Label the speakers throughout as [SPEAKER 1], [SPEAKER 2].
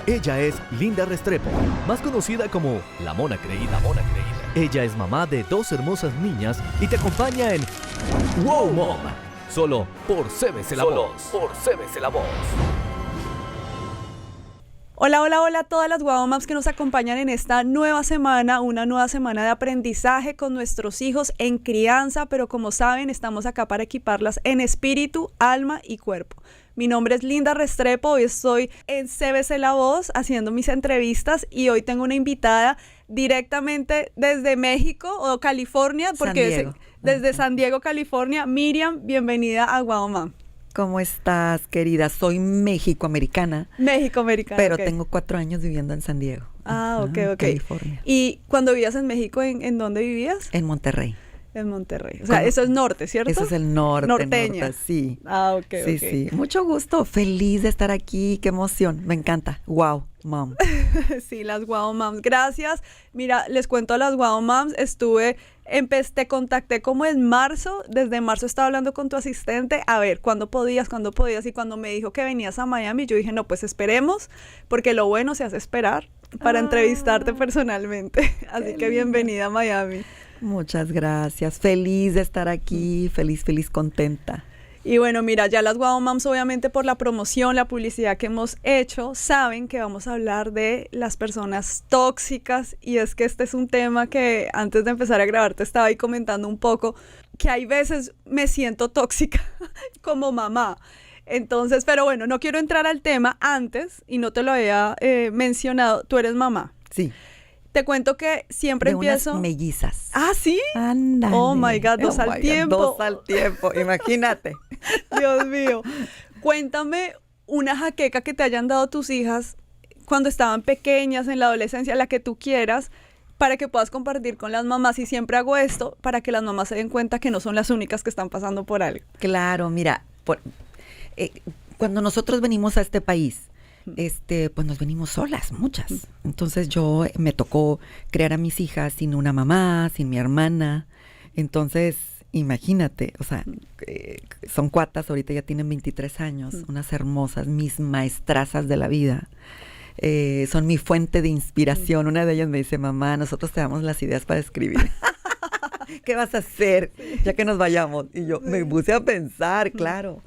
[SPEAKER 1] Ella es Linda Restrepo, más conocida como La Mona Creída. Ella es mamá de 2 hermosas niñas y te acompaña en Wow Mom, solo por CBC La Voz.
[SPEAKER 2] Hola, hola, hola a todas las Wow Moms que nos acompañan en esta nueva semana, una nueva semana de aprendizaje con nuestros hijos en crianza, pero como saben, estamos acá para equiparlas en espíritu, alma y cuerpo. Mi nombre es Linda Restrepo, hoy estoy en CBC La Voz haciendo mis entrevistas y hoy tengo una invitada directamente desde México o California, porque desde San Diego, California. Miriam, bienvenida a Wow Mom.
[SPEAKER 3] ¿Cómo estás, querida? Soy mexicoamericana.
[SPEAKER 2] Mexicoamericana,
[SPEAKER 3] pero
[SPEAKER 2] okay.
[SPEAKER 3] Tengo 4 años viviendo en San Diego.
[SPEAKER 2] Ok.
[SPEAKER 3] California.
[SPEAKER 2] ¿Y cuando vivías en México, en dónde vivías?
[SPEAKER 3] En Monterrey.
[SPEAKER 2] En Monterrey. O sea, eso es norte, ¿cierto?
[SPEAKER 3] Eso es el norte.
[SPEAKER 2] Norteña.
[SPEAKER 3] Norte, sí.
[SPEAKER 2] Ok.
[SPEAKER 3] Sí. Mucho gusto. Feliz de estar aquí. Qué emoción. Me encanta. Wow, mom.
[SPEAKER 2] Sí, las Wow Moms. Gracias. Mira, les cuento a las Wow Moms. Te contacté como en marzo. Desde marzo estaba hablando con tu asistente. A ver, ¿cuándo podías? Y cuando me dijo que venías a Miami, yo dije, no, pues esperemos, porque lo bueno se hace esperar para entrevistarte personalmente. Así que bienvenida a Miami.
[SPEAKER 3] Muchas gracias. Feliz de estar aquí. Feliz, contenta.
[SPEAKER 2] Y bueno, mira, ya las Wow Moms, obviamente por la promoción, la publicidad que hemos hecho, saben que vamos a hablar de las personas tóxicas. Y es que este es un tema que antes de empezar a grabar te estaba ahí comentando un poco, que hay veces me siento tóxica como mamá. Entonces, pero bueno, no quiero entrar al tema antes, y no te lo había mencionado, tú eres mamá.
[SPEAKER 3] Sí.
[SPEAKER 2] Te cuento que siempre empiezo...
[SPEAKER 3] Unas mellizas.
[SPEAKER 2] ¿Ah, sí?
[SPEAKER 3] Ándale.
[SPEAKER 2] Oh, my God, dos al tiempo.
[SPEAKER 3] 2 al tiempo, imagínate.
[SPEAKER 2] Dios mío. Cuéntame una jaqueca que te hayan dado tus hijas cuando estaban pequeñas, en la adolescencia, la que tú quieras, para que puedas compartir con las mamás. Y siempre hago esto para que las mamás se den cuenta que no son las únicas que están pasando por algo.
[SPEAKER 3] Claro, mira, cuando nosotros venimos a este país, pues nos venimos solas, muchas. Entonces me tocó criar a mis hijas sin una mamá, sin mi hermana. Entonces, imagínate, o sea, son cuatas, ahorita ya tienen 23 años, unas hermosas, mis maestrazas de la vida. Son mi fuente de inspiración. Una de ellas me dice, mamá, nosotros te damos las ideas para escribir. ¿Qué vas a hacer ya que nos vayamos? Y yo me puse a pensar, claro.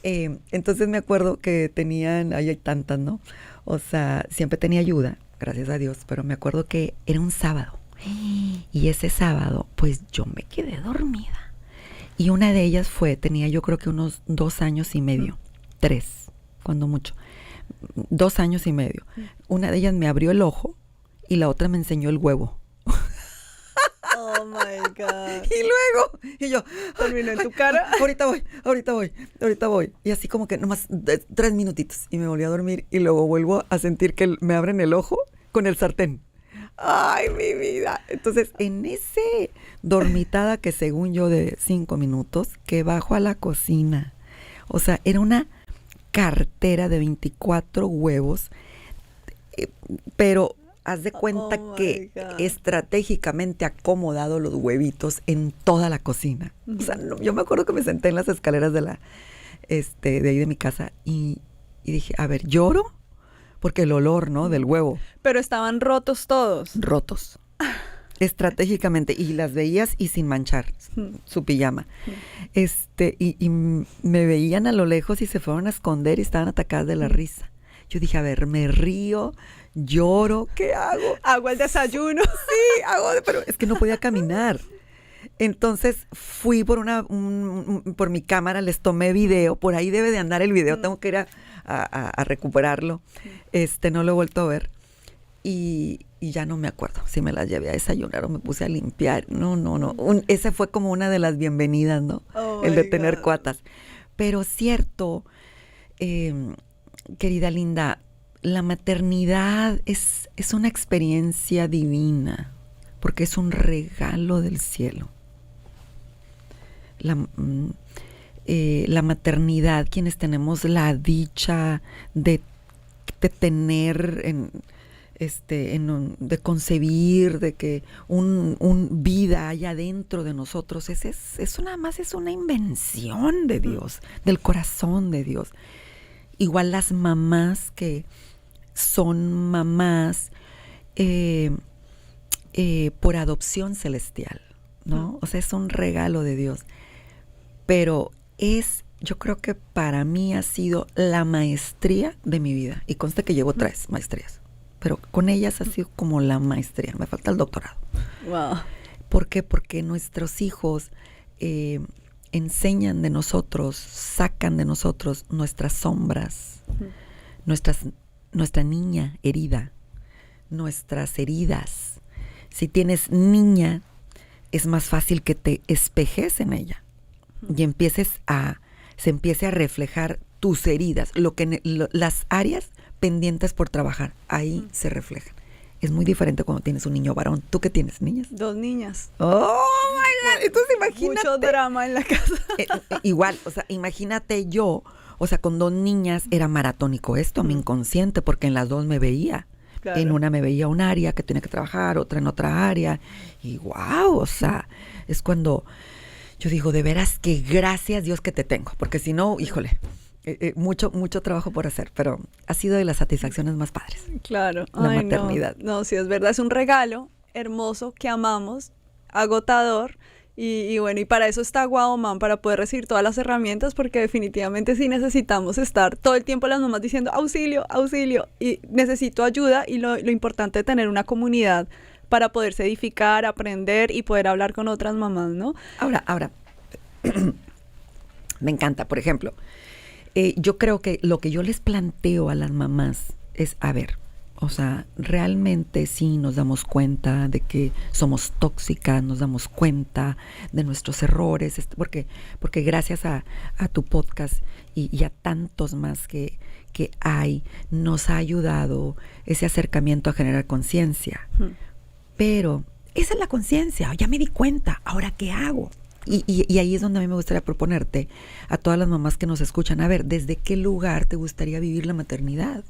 [SPEAKER 3] Entonces me acuerdo que hay tantas, ¿no? O sea, siempre tenía ayuda, gracias a Dios, pero me acuerdo que era un sábado. Y ese sábado, pues yo me quedé dormida. Y una de ellas tenía yo creo que unos 2 años y medio, 3, cuando mucho. 2 años y medio. Una de ellas me abrió el ojo y la otra me enseñó el huevo.
[SPEAKER 2] Oh my God.
[SPEAKER 3] Y yo,
[SPEAKER 2] terminó en tu cara.
[SPEAKER 3] Ahorita voy. Y así como que nomás 3 minutitos. Y me volví a dormir y luego vuelvo a sentir que me abren el ojo con el sartén. ¡Ay, mi vida! Entonces, en ese dormitada que según yo de 5 minutos, que bajo a la cocina. O sea, era una cartera de 24 huevos, pero haz de cuenta que estratégicamente acomodado los huevitos en toda la cocina. O sea, yo me acuerdo que me senté en las escaleras de ahí de mi casa y dije, a ver, ¿lloro? Porque el olor, ¿no? Del huevo.
[SPEAKER 2] Pero estaban rotos todos.
[SPEAKER 3] Rotos. Estratégicamente. Y las veías y sin manchar su pijama. Y me veían a lo lejos y se fueron a esconder y estaban atacadas de la risa. Yo dije, a ver, me río, lloro, ¿qué hago?
[SPEAKER 2] Hago el desayuno.
[SPEAKER 3] Sí, pero es que no podía caminar. Entonces fui por mi cámara, les tomé video, por ahí debe de andar el video, tengo que ir a recuperarlo. No lo he vuelto a ver. Y ya no me acuerdo si me las llevé a desayunar o me puse a limpiar. No. Ese fue como una de las bienvenidas, ¿no? El de tener cuatas. Pero cierto, querida Linda, la maternidad es una experiencia divina, porque es un regalo del cielo. La maternidad, quienes tenemos la dicha de tener de concebir, de que un vida haya dentro de nosotros, es una invención de Dios, del corazón de Dios. Igual las mamás que son mamás por adopción celestial, ¿no? O sea, es un regalo de Dios. Pero yo creo que para mí ha sido la maestría de mi vida. Y consta que llevo 3 maestrías. Pero con ellas ha sido como la maestría. Me falta el doctorado.
[SPEAKER 2] Wow.
[SPEAKER 3] ¿Por qué? Porque nuestros hijos enseñan de nosotros, sacan de nosotros nuestras sombras, nuestra niña herida, nuestras heridas. Si tienes niña, es más fácil que te espejes en ella y se empiece a reflejar tus heridas, las áreas pendientes por trabajar, ahí se reflejan. Es muy diferente cuando tienes un niño varón. ¿Tú qué tienes, niñas?
[SPEAKER 2] 2 niñas.
[SPEAKER 3] ¡Oh, my God! Entonces imagínate.
[SPEAKER 2] Mucho drama en la casa.
[SPEAKER 3] Igual, o sea, imagínate yo, o sea, con 2 niñas era maratónico esto, mi inconsciente, porque en las 2 me veía. Claro. En una me veía un área que tenía que trabajar, otra en otra área. Y wow, o sea, es cuando yo digo, de veras que gracias Dios que te tengo, porque si no, híjole, mucho trabajo por hacer, pero ha sido de las satisfacciones más padres.
[SPEAKER 2] Claro.
[SPEAKER 3] La maternidad.
[SPEAKER 2] No, sí, es verdad, es un regalo hermoso que amamos, agotador. Y bueno, y para eso está Wow Mom, para poder recibir todas las herramientas, porque definitivamente sí necesitamos estar todo el tiempo las mamás diciendo auxilio, auxilio, y necesito ayuda, y lo importante de tener una comunidad para poderse edificar, aprender y poder hablar con otras mamás, ¿no?
[SPEAKER 3] Ahora, me encanta, por ejemplo, yo creo que lo que yo les planteo a las mamás es, a ver, o sea, realmente sí nos damos cuenta de que somos tóxicas, nos damos cuenta de nuestros errores, porque gracias a tu podcast y a tantos más que hay, nos ha ayudado ese acercamiento a generar conciencia. Pero esa es la conciencia, ya me di cuenta, ¿ahora qué hago? Y ahí es donde a mí me gustaría proponerte a todas las mamás que nos escuchan, a ver, ¿desde qué lugar te gustaría vivir la maternidad?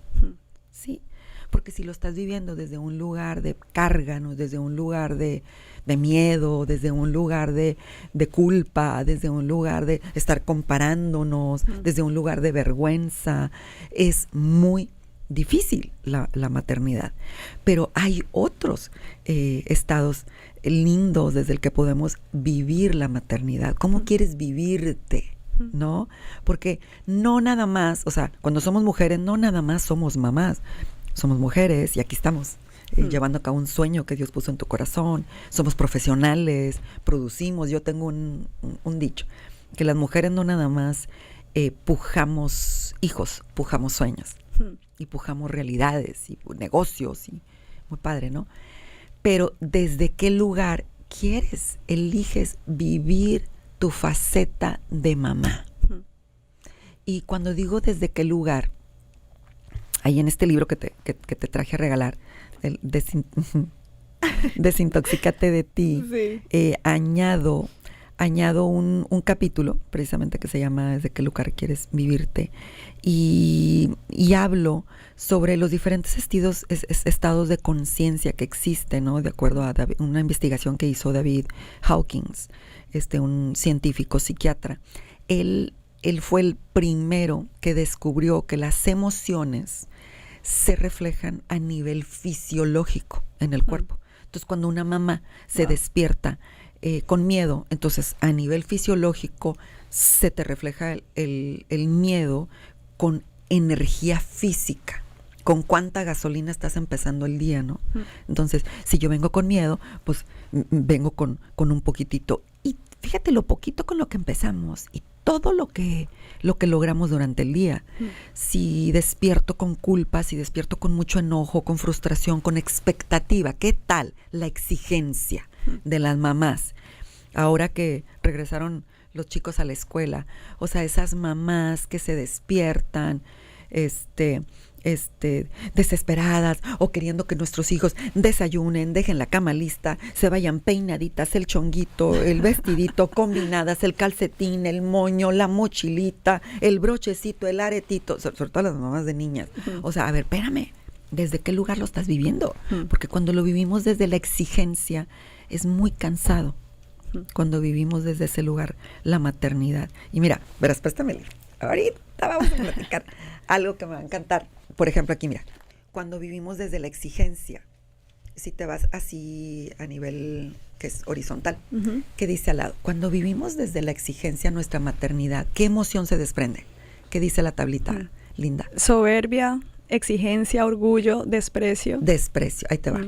[SPEAKER 3] Sí. Porque si lo estás viviendo desde un lugar de carga, ¿no? Desde un lugar de miedo, desde un lugar de culpa, desde un lugar de estar comparándonos, desde un lugar de vergüenza, es muy difícil la maternidad. Pero hay otros estados lindos desde el que podemos vivir la maternidad. ¿Cómo quieres vivirte? ¿No? Porque no nada más, o sea, cuando somos mujeres, no nada más somos mamás. Somos mujeres y aquí estamos llevando a cabo un sueño que Dios puso en tu corazón. Somos profesionales, producimos. Yo tengo un dicho, que las mujeres no nada más pujamos hijos, pujamos sueños y pujamos realidades y negocios y muy padre, ¿no? Pero ¿desde qué lugar eliges vivir tu faceta de mamá? Y cuando digo desde qué lugar, ahí en este libro que te traje a regalar, Desintoxícate de ti, sí. Añado un capítulo precisamente que se llama ¿Desde qué lugar quieres vivirte? Y hablo sobre los diferentes estados de conciencia que existen, ¿no? De acuerdo a una investigación que hizo David Hawkins, un científico psiquiatra. Él fue el primero que descubrió que las emociones se reflejan a nivel fisiológico en el cuerpo. Entonces, cuando una mamá se despierta con miedo, entonces a nivel fisiológico se te refleja el miedo con energía física, con cuánta gasolina estás empezando el día, ¿no? Entonces, si yo vengo con miedo, pues vengo con un poquitito. Y fíjate lo poquito con lo que empezamos y todo lo que logramos durante el día. Si despierto con culpa, si despierto con mucho enojo, con frustración, con expectativa, ¿qué tal la exigencia de las mamás? Ahora que regresaron los chicos a la escuela, o sea, esas mamás que se despiertan, desesperadas o queriendo que nuestros hijos desayunen, dejen la cama lista, se vayan peinaditas, el chonguito, el vestidito, combinadas, el calcetín, el moño, la mochilita, el brochecito, el aretito, sobre todo las mamás de niñas. O sea, a ver, espérame, ¿desde qué lugar lo estás viviendo? Porque cuando lo vivimos desde la exigencia es muy cansado. Cuando vivimos desde ese lugar la maternidad. Y mira, verás, préstame el libro. Ahorita vamos a platicar algo que me va a encantar. Por ejemplo, aquí, mira. cuando vivimos desde la exigencia, si te vas así a nivel que es horizontal, que dice al lado, cuando vivimos desde la exigencia nuestra maternidad, ¿qué emoción se desprende? ¿Qué dice la tablita, Linda?
[SPEAKER 2] Soberbia, exigencia, orgullo, desprecio.
[SPEAKER 3] Desprecio, ahí te va.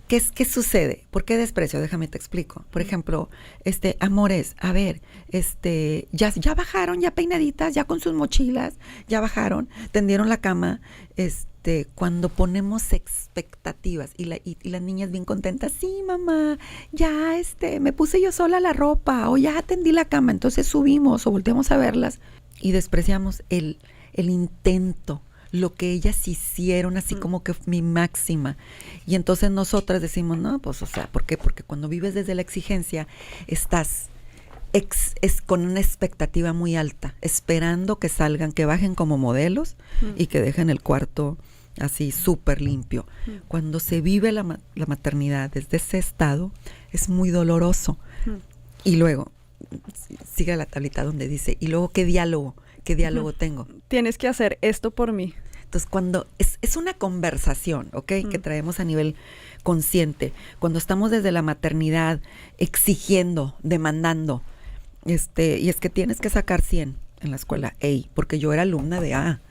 [SPEAKER 3] ¿Qué sucede? ¿Por qué desprecio? Déjame te explico. Por ejemplo, amores, a ver, ya bajaron, ya peinaditas, ya con sus mochilas, ya bajaron, tendieron la cama, cuando ponemos expectativas y las niñas bien contentas, sí, mamá, ya me puse yo sola la ropa, o ya tendí la cama, entonces subimos o volteamos a verlas y despreciamos el intento, lo que ellas hicieron, así como que mi máxima. Y entonces nosotras decimos, no, pues, o sea, ¿por qué? Porque cuando vives desde la exigencia, estás con una expectativa muy alta, esperando que salgan, que bajen como modelos y que dejen el cuarto así súper limpio. Cuando se vive la maternidad desde ese estado, es muy doloroso. Y luego, sigue la tablita donde dice, y luego, ¿qué diálogo tengo?
[SPEAKER 2] Tienes que hacer esto por mí.
[SPEAKER 3] Entonces, cuando es una conversación, ¿ok? Que traemos a nivel consciente. Cuando estamos desde la maternidad exigiendo, demandando, y es que tienes que sacar 100 en la escuela, porque yo era alumna de A.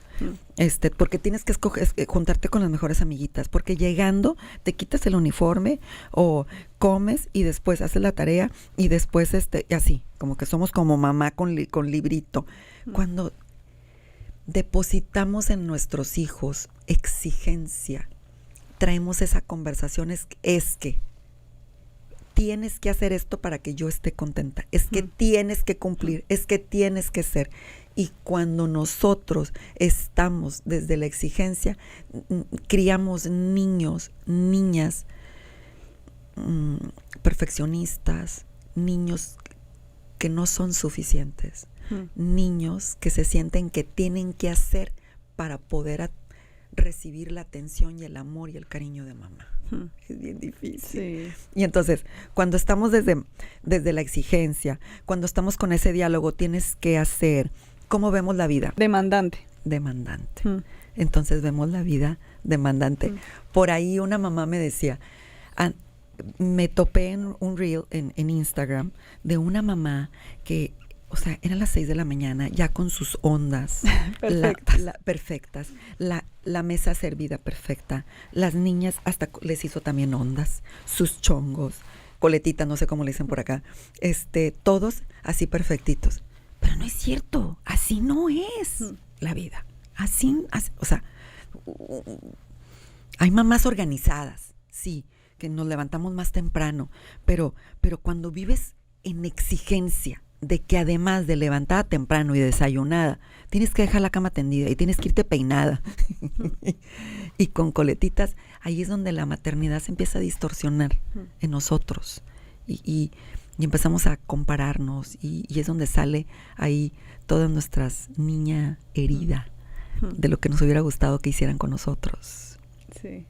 [SPEAKER 3] Porque tienes que juntarte con las mejores amiguitas, porque llegando te quitas el uniforme o comes y después haces la tarea y después y así, como que somos como mamá con librito. Cuando depositamos en nuestros hijos exigencia, traemos esa conversación, es que tienes que hacer esto para que yo esté contenta, es que tienes que cumplir, es que tienes que ser. Y cuando nosotros estamos desde la exigencia, criamos niños, niñas perfeccionistas, niños que no son suficientes, niños que se sienten que tienen que hacer para poder recibir la atención y el amor y el cariño de mamá. Es bien difícil.
[SPEAKER 2] Sí.
[SPEAKER 3] Y entonces, cuando estamos desde la exigencia, cuando estamos con ese diálogo, tienes que hacer. ¿Cómo vemos la vida?
[SPEAKER 2] Demandante.
[SPEAKER 3] Entonces vemos la vida demandante. Por ahí una mamá me decía, me topé en un reel en Instagram de una mamá que, o sea, eran las 6 de la mañana, ya con sus ondas perfectas, la mesa servida perfecta, las niñas hasta les hizo también ondas, sus chongos, coletitas, no sé cómo le dicen por acá, todos así perfectitos. Pero no es cierto, así no es la vida. Así, o sea, hay mamás organizadas, sí, que nos levantamos más temprano, pero cuando vives en exigencia de que además de levantada temprano y desayunada, tienes que dejar la cama tendida y tienes que irte peinada y con coletitas, ahí es donde la maternidad se empieza a distorsionar en nosotros y empezamos a compararnos y es donde sale ahí todas nuestras niña herida de lo que nos hubiera gustado que hicieran con nosotros.
[SPEAKER 2] Sí.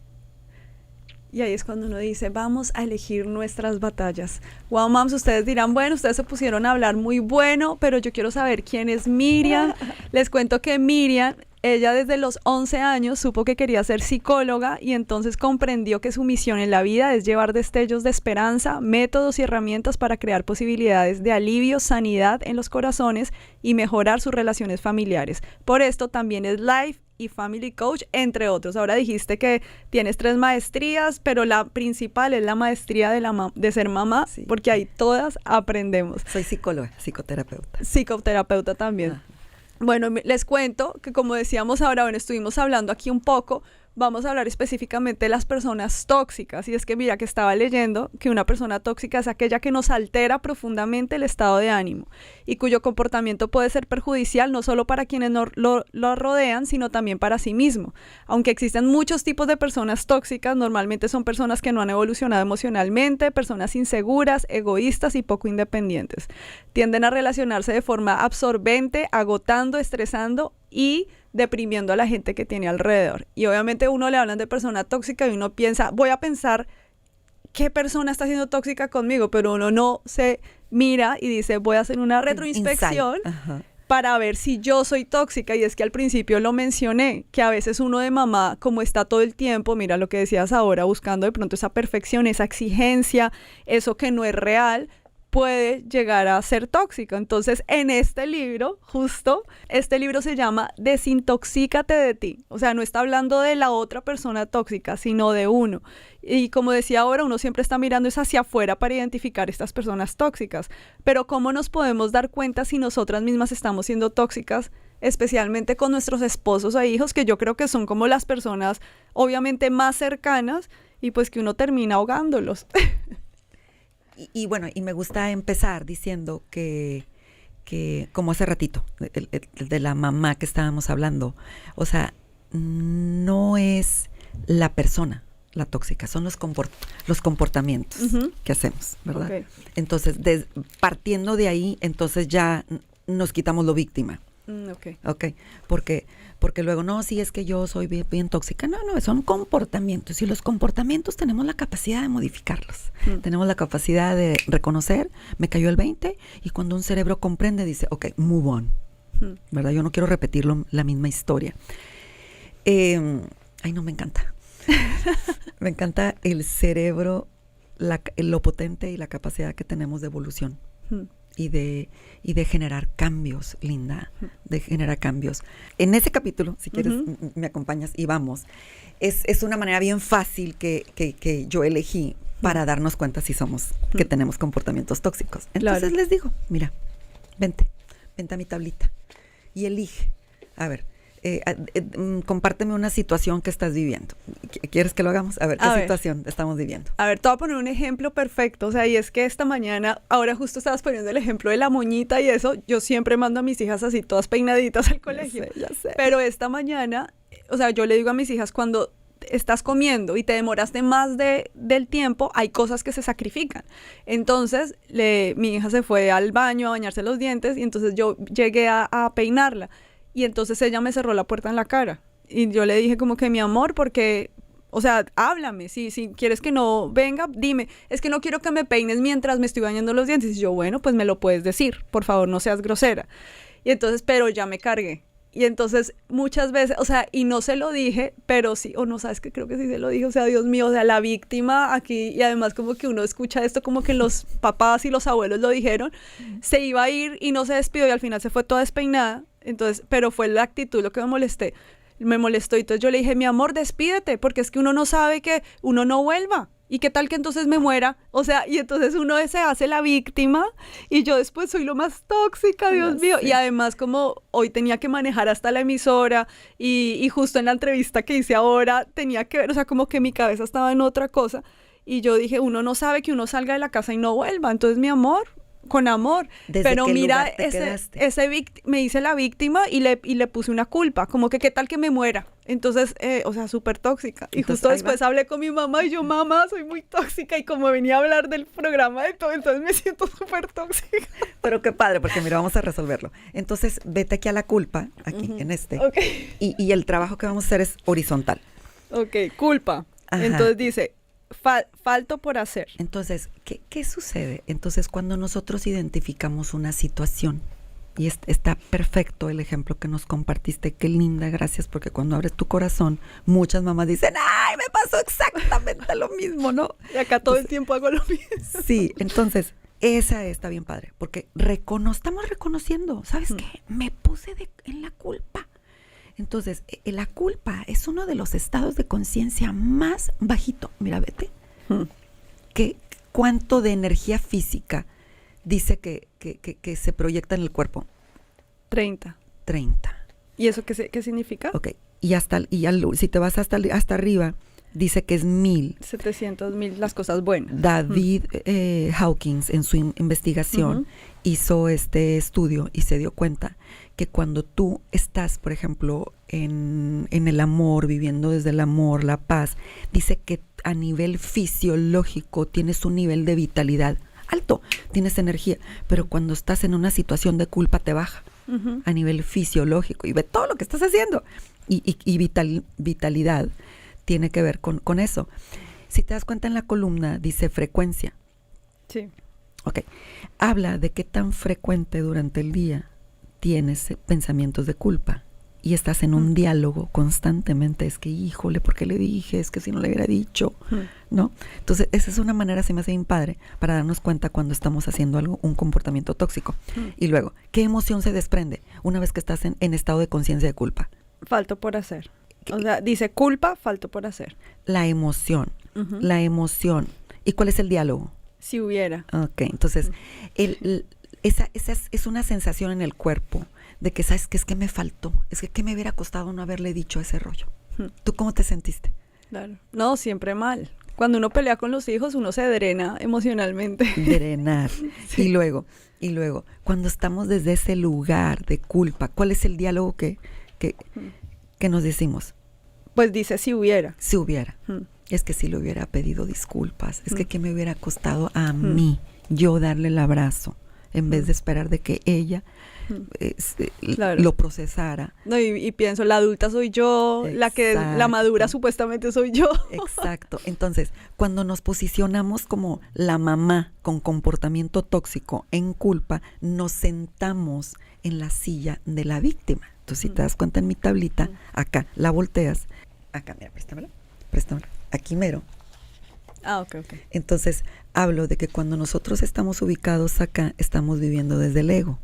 [SPEAKER 2] Y ahí es cuando uno dice, vamos a elegir nuestras batallas. Wow, moms, ustedes dirán, bueno, ustedes se pusieron a hablar muy bueno, pero yo quiero saber quién es Miriam. Les cuento que Miriam, ella desde los 11 años supo que quería ser psicóloga y entonces comprendió que su misión en la vida es llevar destellos de esperanza, métodos y herramientas para crear posibilidades de alivio, sanidad en los corazones y mejorar sus relaciones familiares. Por esto también es life y family coach, entre otros. Ahora dijiste que tienes 3 maestrías, pero la principal es la maestría de ser mamá, sí, porque ahí todas aprendemos.
[SPEAKER 3] Soy psicóloga, psicoterapeuta.
[SPEAKER 2] Psicoterapeuta también. Bueno, les cuento que como decíamos ahora, bueno, estuvimos hablando aquí un poco, vamos a hablar específicamente de las personas tóxicas. Y es que mira que estaba leyendo que una persona tóxica es aquella que nos altera profundamente el estado de ánimo y cuyo comportamiento puede ser perjudicial no solo para quienes lo rodean, sino también para sí mismo. Aunque existen muchos tipos de personas tóxicas, normalmente son personas que no han evolucionado emocionalmente, personas inseguras, egoístas y poco independientes. Tienden a relacionarse de forma absorbente, agotando, estresando y deprimiendo a la gente que tiene alrededor. Y obviamente uno le hablan de persona tóxica y uno piensa, voy a pensar qué persona está siendo tóxica conmigo, pero uno no se mira y dice, voy a hacer una retroinspección para ver si yo soy tóxica. Y es que al principio lo mencioné, que a veces uno de mamá, como está todo el tiempo, mira lo que decías ahora, buscando de pronto esa perfección, esa exigencia, eso que no es real, puede llegar a ser tóxico. Entonces, en este libro, justo, este libro se llama Desintoxícate de ti. O sea, no está hablando de la otra persona tóxica, sino de uno. Y como decía ahora, uno siempre está mirando es hacia afuera para identificar estas personas tóxicas. Pero ¿cómo nos podemos dar cuenta si nosotras mismas estamos siendo tóxicas, especialmente con nuestros esposos e hijos, que yo creo que son como las personas obviamente más cercanas y pues que uno termina ahogándolos?
[SPEAKER 3] Y bueno, y me gusta empezar diciendo que como hace ratito, el de la mamá que estábamos hablando, o sea, no es la persona la tóxica, son los comportamientos que hacemos, ¿verdad? Okay. Entonces, partiendo de ahí, entonces ya nos quitamos lo víctima. Okay. Porque luego, no, sí, es que yo soy bien tóxica. No, son comportamientos. Y los comportamientos tenemos la capacidad de modificarlos. Tenemos la capacidad de reconocer, me cayó el 20, y cuando un cerebro comprende, dice, ok, move on. ¿Verdad? Yo no quiero repetir la misma historia. No, me encanta. Me encanta el cerebro, lo potente y la capacidad que tenemos de evolución. Y de generar cambios, Linda, de generar cambios. En ese capítulo, si quieres, me acompañas y vamos. Es una manera bien fácil que yo elegí para darnos cuenta si que tenemos comportamientos tóxicos. Entonces les digo, mira, vente a mi tablita y elige. A ver, compárteme una situación que estás viviendo. ¿Quieres que lo hagamos? A ver, ¿qué situación estamos viviendo?
[SPEAKER 2] A ver, te voy a poner un ejemplo perfecto. O sea, y es que esta mañana, ahora justo estabas poniendo el ejemplo de la moñita y eso, yo siempre mando a mis hijas así, todas peinaditas al colegio.
[SPEAKER 3] Ya sé.
[SPEAKER 2] Pero esta mañana, o sea, yo le digo a mis hijas, cuando estás comiendo y te demoraste más del tiempo, hay cosas que se sacrifican. Entonces, mi hija se fue al baño a bañarse los dientes y entonces yo llegué a peinarla. Y entonces ella me cerró la puerta en la cara. Y yo le dije como que, mi amor, porque, o sea, háblame. Si quieres que no venga, dime. Es que no quiero que me peines mientras me estoy bañando los dientes. Y yo, bueno, pues me lo puedes decir. Por favor, no seas grosera. Y entonces, pero ya me cargué. Y entonces muchas veces, o sea, y no se lo dije, pero sí, o no, sabes que creo que sí se lo dije. O sea, Dios mío, o sea, la víctima aquí, y además como que uno escucha esto como que los papás y los abuelos lo dijeron, se iba a ir y no se despidió y al final se fue toda despeinada. Entonces, pero fue la actitud lo que me molestó. Y entonces yo le dije, mi amor, despídete, porque es que uno no sabe que uno no vuelva. ¿Y qué tal que entonces me muera? O sea, y entonces uno se hace la víctima y yo después soy lo más tóxica, Dios mío. Y además, como hoy tenía que manejar hasta la emisora y justo en la entrevista que hice ahora tenía que ver, o sea, como que mi cabeza estaba en otra cosa. Y yo dije, uno no sabe que uno salga de la casa y no vuelva. Entonces, mi amor, con amor. Pero mira, me hice la víctima y le puse una culpa, como que qué tal que me muera. Entonces, o sea, súper tóxica. Y entonces, justo después hablé con mi mamá y yo, mamá, soy muy tóxica. Y como venía a hablar del programa de todo, entonces me siento súper tóxica.
[SPEAKER 3] Pero qué padre, porque mira, vamos a resolverlo. Entonces, vete aquí a la culpa, aquí, en este.
[SPEAKER 2] Okay.
[SPEAKER 3] Y el trabajo que vamos a hacer es horizontal.
[SPEAKER 2] Ok, culpa. Ajá. Entonces dice, falto por hacer.
[SPEAKER 3] Entonces, ¿qué sucede? Entonces, cuando nosotros identificamos una situación, y está perfecto el ejemplo que nos compartiste, qué linda, gracias, porque cuando abres tu corazón, muchas mamás dicen, ¡ay, me pasó exactamente lo mismo!, ¿no?
[SPEAKER 2] Y acá todo el tiempo hago lo mismo.
[SPEAKER 3] Sí, entonces, esa está bien padre, porque estamos reconociendo, ¿sabes qué? Me puse en la culpa. Entonces, la culpa es uno de los estados de conciencia más bajito. Mira, vete. ¿Cuánto de energía física dice que se proyecta en el cuerpo?
[SPEAKER 2] 30. ¿Y eso qué significa?
[SPEAKER 3] Ok. Si te vas hasta arriba, dice que es 1000.
[SPEAKER 2] 700,000 las cosas buenas.
[SPEAKER 3] David Hawkins, en su investigación, hizo este estudio y se dio cuenta que cuando tú estás, por ejemplo, en el amor, viviendo desde el amor, la paz, dice que a nivel fisiológico tienes un nivel de vitalidad alto, tienes energía, pero cuando estás en una situación de culpa te baja a nivel fisiológico y ve todo lo que estás haciendo. Y vitalidad tiene que ver con eso. Si te das cuenta, en la columna dice frecuencia.
[SPEAKER 2] Sí.
[SPEAKER 3] Ok. Habla de qué tan frecuente durante el día tienes pensamientos de culpa y estás en un diálogo constantemente, es que híjole, ¿por qué le dije? Es que si no le hubiera dicho, ¿no? Entonces, esa es una manera, se me hace bien padre, para darnos cuenta cuando estamos haciendo algo, un comportamiento tóxico. Y luego, ¿qué emoción se desprende una vez que estás en estado de conciencia de culpa?
[SPEAKER 2] Falto por hacer. O sea, dice culpa, falto por hacer.
[SPEAKER 3] La emoción, la emoción. ¿Y cuál es el diálogo?
[SPEAKER 2] Si hubiera.
[SPEAKER 3] Ok, entonces, esa es una sensación en el cuerpo de que, ¿sabes qué? Es que me faltó, es que ¿qué me hubiera costado no haberle dicho ese rollo? ¿Tú cómo te sentiste?
[SPEAKER 2] Claro. No, siempre mal. Cuando uno pelea con los hijos, uno se drena emocionalmente.
[SPEAKER 3] Drenar. Sí. Y luego, cuando estamos desde ese lugar de culpa, ¿cuál es el diálogo que nos decimos?
[SPEAKER 2] Pues dice si hubiera.
[SPEAKER 3] Si hubiera. Es que si le hubiera pedido disculpas, es que ¿qué me hubiera costado a mí yo darle el abrazo en vez de esperar de que ella claro. lo procesara?
[SPEAKER 2] No, y pienso, la adulta soy yo,
[SPEAKER 3] Exacto.
[SPEAKER 2] la madura supuestamente soy yo.
[SPEAKER 3] Exacto. Entonces, cuando nos posicionamos como la mamá con comportamiento tóxico en culpa, nos sentamos en la silla de la víctima. Entonces, si te das cuenta en mi tablita, acá la volteas, acá, mira, préstamela, aquí mero.
[SPEAKER 2] Ok.
[SPEAKER 3] Entonces, hablo de que cuando nosotros estamos ubicados acá, estamos viviendo desde el ego.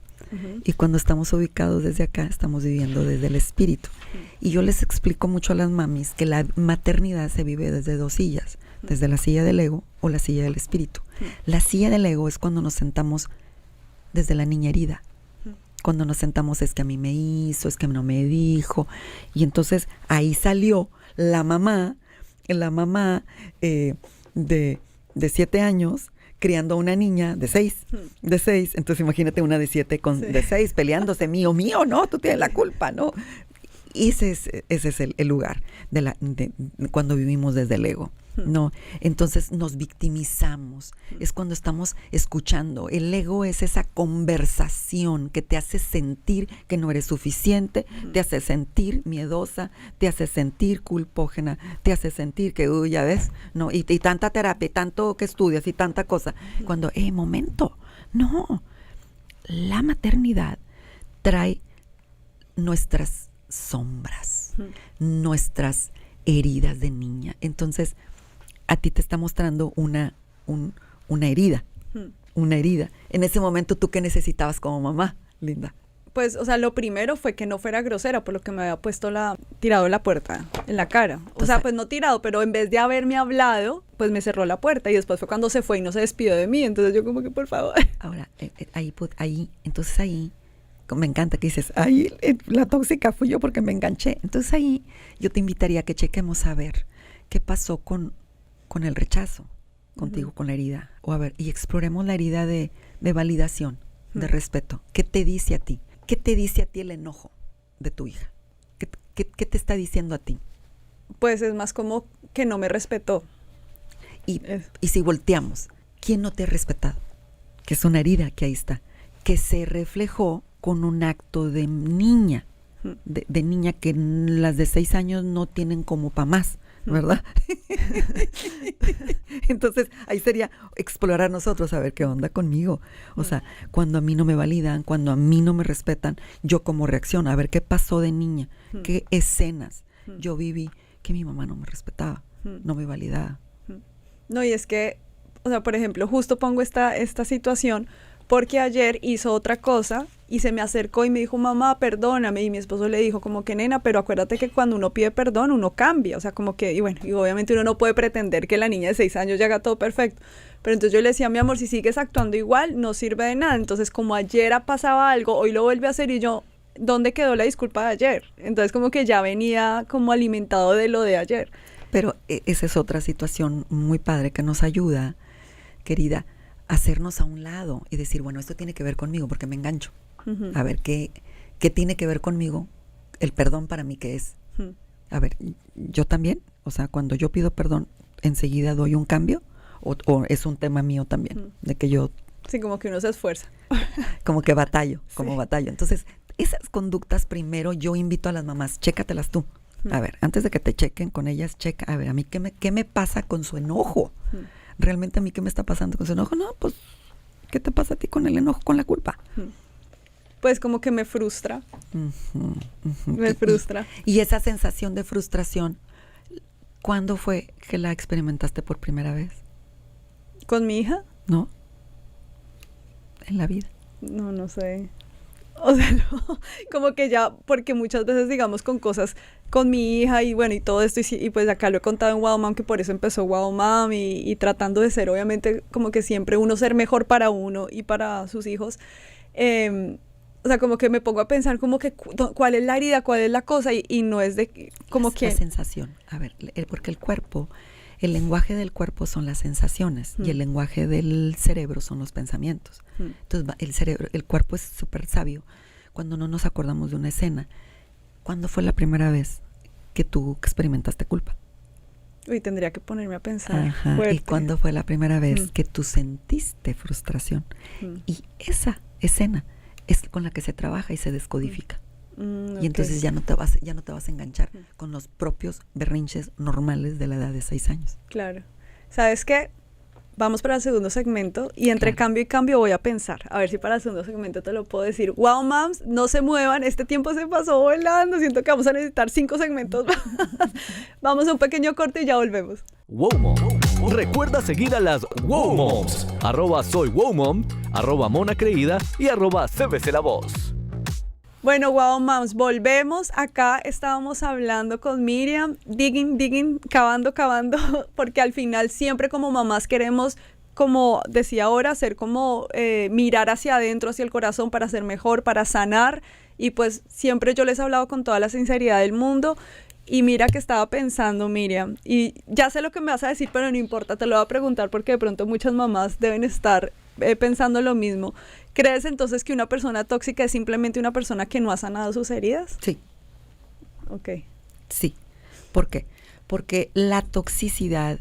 [SPEAKER 3] Y cuando estamos ubicados desde acá, estamos viviendo desde el espíritu. Y yo les explico mucho a las mamis que la maternidad se vive desde dos sillas, desde la silla del ego o la silla del espíritu. La silla del ego es cuando nos sentamos desde la niña herida. Cuando nos sentamos es que a mí me hizo, es que no me dijo. Y entonces ahí salió la mamá de 7 años criando a una niña de 6. Entonces imagínate una de 7 con de 6 peleándose, mío, no, tú tienes la culpa, ¿no? Y ese es el lugar de cuando vivimos desde el ego, ¿no? Entonces nos victimizamos. Es cuando estamos escuchando. El ego es esa conversación que te hace sentir que no eres suficiente, te hace sentir miedosa, te hace sentir culpógena, te hace sentir que, ya ves, ¿no? Y tanta terapia, y tanto que estudias, y tanta cosa. Cuando, momento, no. La maternidad trae nuestras sombras, nuestras heridas de niña. Entonces, a ti te está mostrando una herida, una herida. En ese momento, ¿tú qué necesitabas como mamá, Linda?
[SPEAKER 2] Pues, o sea, lo primero fue que no fuera grosera, por lo que me había puesto tirado la puerta en la cara. O sea, pues no tirado, pero en vez de haberme hablado, pues me cerró la puerta y después fue cuando se fue y no se despidió de mí. Entonces yo como que, por favor.
[SPEAKER 3] Ahora, entonces ahí, me encanta que dices, ahí la tóxica fui yo porque me enganché. Entonces ahí yo te invitaría a que chequemos a ver qué pasó con el rechazo contigo, con la herida. O a ver, y exploremos la herida de validación, de respeto. ¿Qué te dice a ti? ¿Qué te dice a ti el enojo de tu hija? ¿Qué te está diciendo a ti?
[SPEAKER 2] Pues es más como que no me respetó.
[SPEAKER 3] Y si volteamos, ¿quién no te ha respetado? Que es una herida que ahí está, que se reflejó con un acto de niña, de niña que las de 6 años no tienen como pa' más, ¿verdad? Entonces, ahí sería explorar nosotros, a ver qué onda conmigo. O sea, cuando a mí no me validan, cuando a mí no me respetan, yo cómo reacciono, a ver qué pasó de niña, qué escenas yo viví que mi mamá no me respetaba, no me validaba.
[SPEAKER 2] No, y es que, o sea, por ejemplo, justo pongo esta situación porque ayer hizo otra cosa y se me acercó y me dijo, mamá, perdóname, y mi esposo le dijo como que, nena, pero acuérdate que cuando uno pide perdón, uno cambia, o sea, como que, y bueno, y obviamente uno no puede pretender que la niña de 6 años ya haga todo perfecto, pero entonces yo le decía, mi amor, si sigues actuando igual, no sirve de nada. Entonces, como ayer pasaba algo, hoy lo vuelve a hacer y yo, ¿dónde quedó la disculpa de ayer? Entonces, como que ya venía como alimentado de lo de ayer.
[SPEAKER 3] Pero esa es otra situación muy padre que nos ayuda, querida, a hacernos a un lado y decir, bueno, esto tiene que ver conmigo porque me engancho. A ver, ¿qué tiene que ver conmigo? El perdón para mí, ¿qué es? A ver, yo también, o sea, cuando yo pido perdón, enseguida doy un cambio, o es un tema mío también, de que yo...
[SPEAKER 2] Sí, como que uno se esfuerza.
[SPEAKER 3] Como que batallo. Entonces, esas conductas primero yo invito a las mamás, chécatelas tú. A ver, antes de que te chequen con ellas, checa, a ver, a mí, ¿qué me pasa con su enojo? Realmente a mí, ¿qué me está pasando con su enojo? No, pues, ¿qué te pasa a ti con el enojo, con la culpa?
[SPEAKER 2] pues como que me frustra.
[SPEAKER 3] Ujú, ujú.
[SPEAKER 2] Me frustra.
[SPEAKER 3] Y esa sensación de frustración, ¿cuándo fue que la experimentaste por primera vez?
[SPEAKER 2] ¿Con mi hija?
[SPEAKER 3] ¿No? En la vida.
[SPEAKER 2] No sé. O sea, no, como que ya, porque muchas veces, digamos, con cosas con mi hija y bueno, y todo esto, y pues acá lo he contado en Wow Mom, que por eso empezó Wow Mom, y tratando de ser, obviamente, como que siempre uno ser mejor para uno y para sus hijos. O sea, como que me pongo a pensar como que cuál es la herida, cuál es la cosa, y no es de, como que...
[SPEAKER 3] La sensación. A ver, porque el cuerpo, el lenguaje del cuerpo son las sensaciones y el lenguaje del cerebro son los pensamientos. Entonces, el cuerpo es súper sabio. Cuando no nos acordamos de una escena, ¿cuándo fue la primera vez que tú experimentaste culpa?
[SPEAKER 2] Uy, tendría que ponerme a pensar.
[SPEAKER 3] Ajá.
[SPEAKER 2] Fuerte.
[SPEAKER 3] ¿Y cuándo fue la primera vez que tú sentiste frustración? Y esa escena es con la que se trabaja y se descodifica.
[SPEAKER 2] Okay.
[SPEAKER 3] Y entonces ya no te vas a enganchar con los propios berrinches normales de la edad de 6 años.
[SPEAKER 2] Claro. ¿Sabes qué? Vamos para el segundo segmento y entre cambio y cambio voy a pensar. A ver si para el segundo segmento te lo puedo decir. Wow, moms, no se muevan. Este tiempo se pasó volando. Siento que vamos a necesitar 5 segmentos más. Vamos a un pequeño corte y ya volvemos.
[SPEAKER 1] Wow Mom. Recuerda seguir a las Wow Moms. @soy Wow Mom, @Mona Creída y @CBC La Voz.
[SPEAKER 2] Bueno, Wow Moms, volvemos. Acá estábamos hablando con Miriam, digging, cavando, porque al final siempre como mamás queremos, como decía ahora, hacer como mirar hacia adentro, hacia el corazón para ser mejor, para sanar. Y pues siempre yo les he hablado con toda la sinceridad del mundo. Y mira que estaba pensando, Miriam, y ya sé lo que me vas a decir, pero no importa, te lo voy a preguntar porque de pronto muchas mamás deben estar pensando lo mismo. ¿Crees entonces que una persona tóxica es simplemente una persona que no ha sanado sus heridas?
[SPEAKER 3] Sí.
[SPEAKER 2] Ok.
[SPEAKER 3] Sí. ¿Por qué? Porque la toxicidad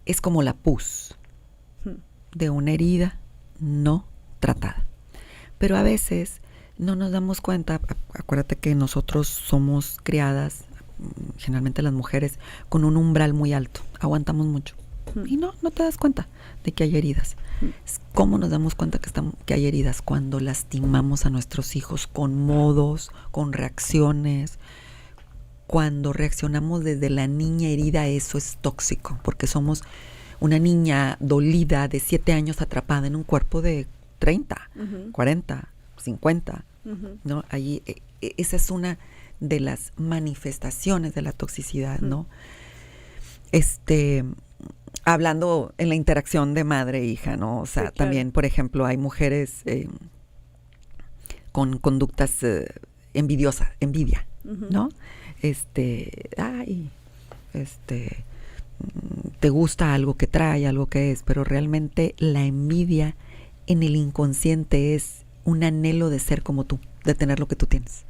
[SPEAKER 3] es como la pus de una herida no tratada. Pero a veces no nos damos cuenta. Acuérdate que nosotros somos criadas, generalmente las mujeres, con un umbral muy alto. Aguantamos mucho. Y no te das cuenta de que hay heridas. ¿Cómo nos damos cuenta que hay heridas? Cuando lastimamos a nuestros hijos con modos, con reacciones. Cuando reaccionamos desde la niña herida, eso es tóxico, porque somos una niña dolida de 7 años atrapada en un cuerpo de 30, 40, 50. ¿No? Ahí, esa es una de las manifestaciones de la toxicidad, ¿no? Hablando en la interacción de madre e hija, ¿no? O sea, sí, claro. También, por ejemplo, hay mujeres con conductas envidia, ¿no? Te gusta algo que trae, algo que es, pero realmente la envidia en el inconsciente es un anhelo de ser como tú, de tener lo que tú tienes,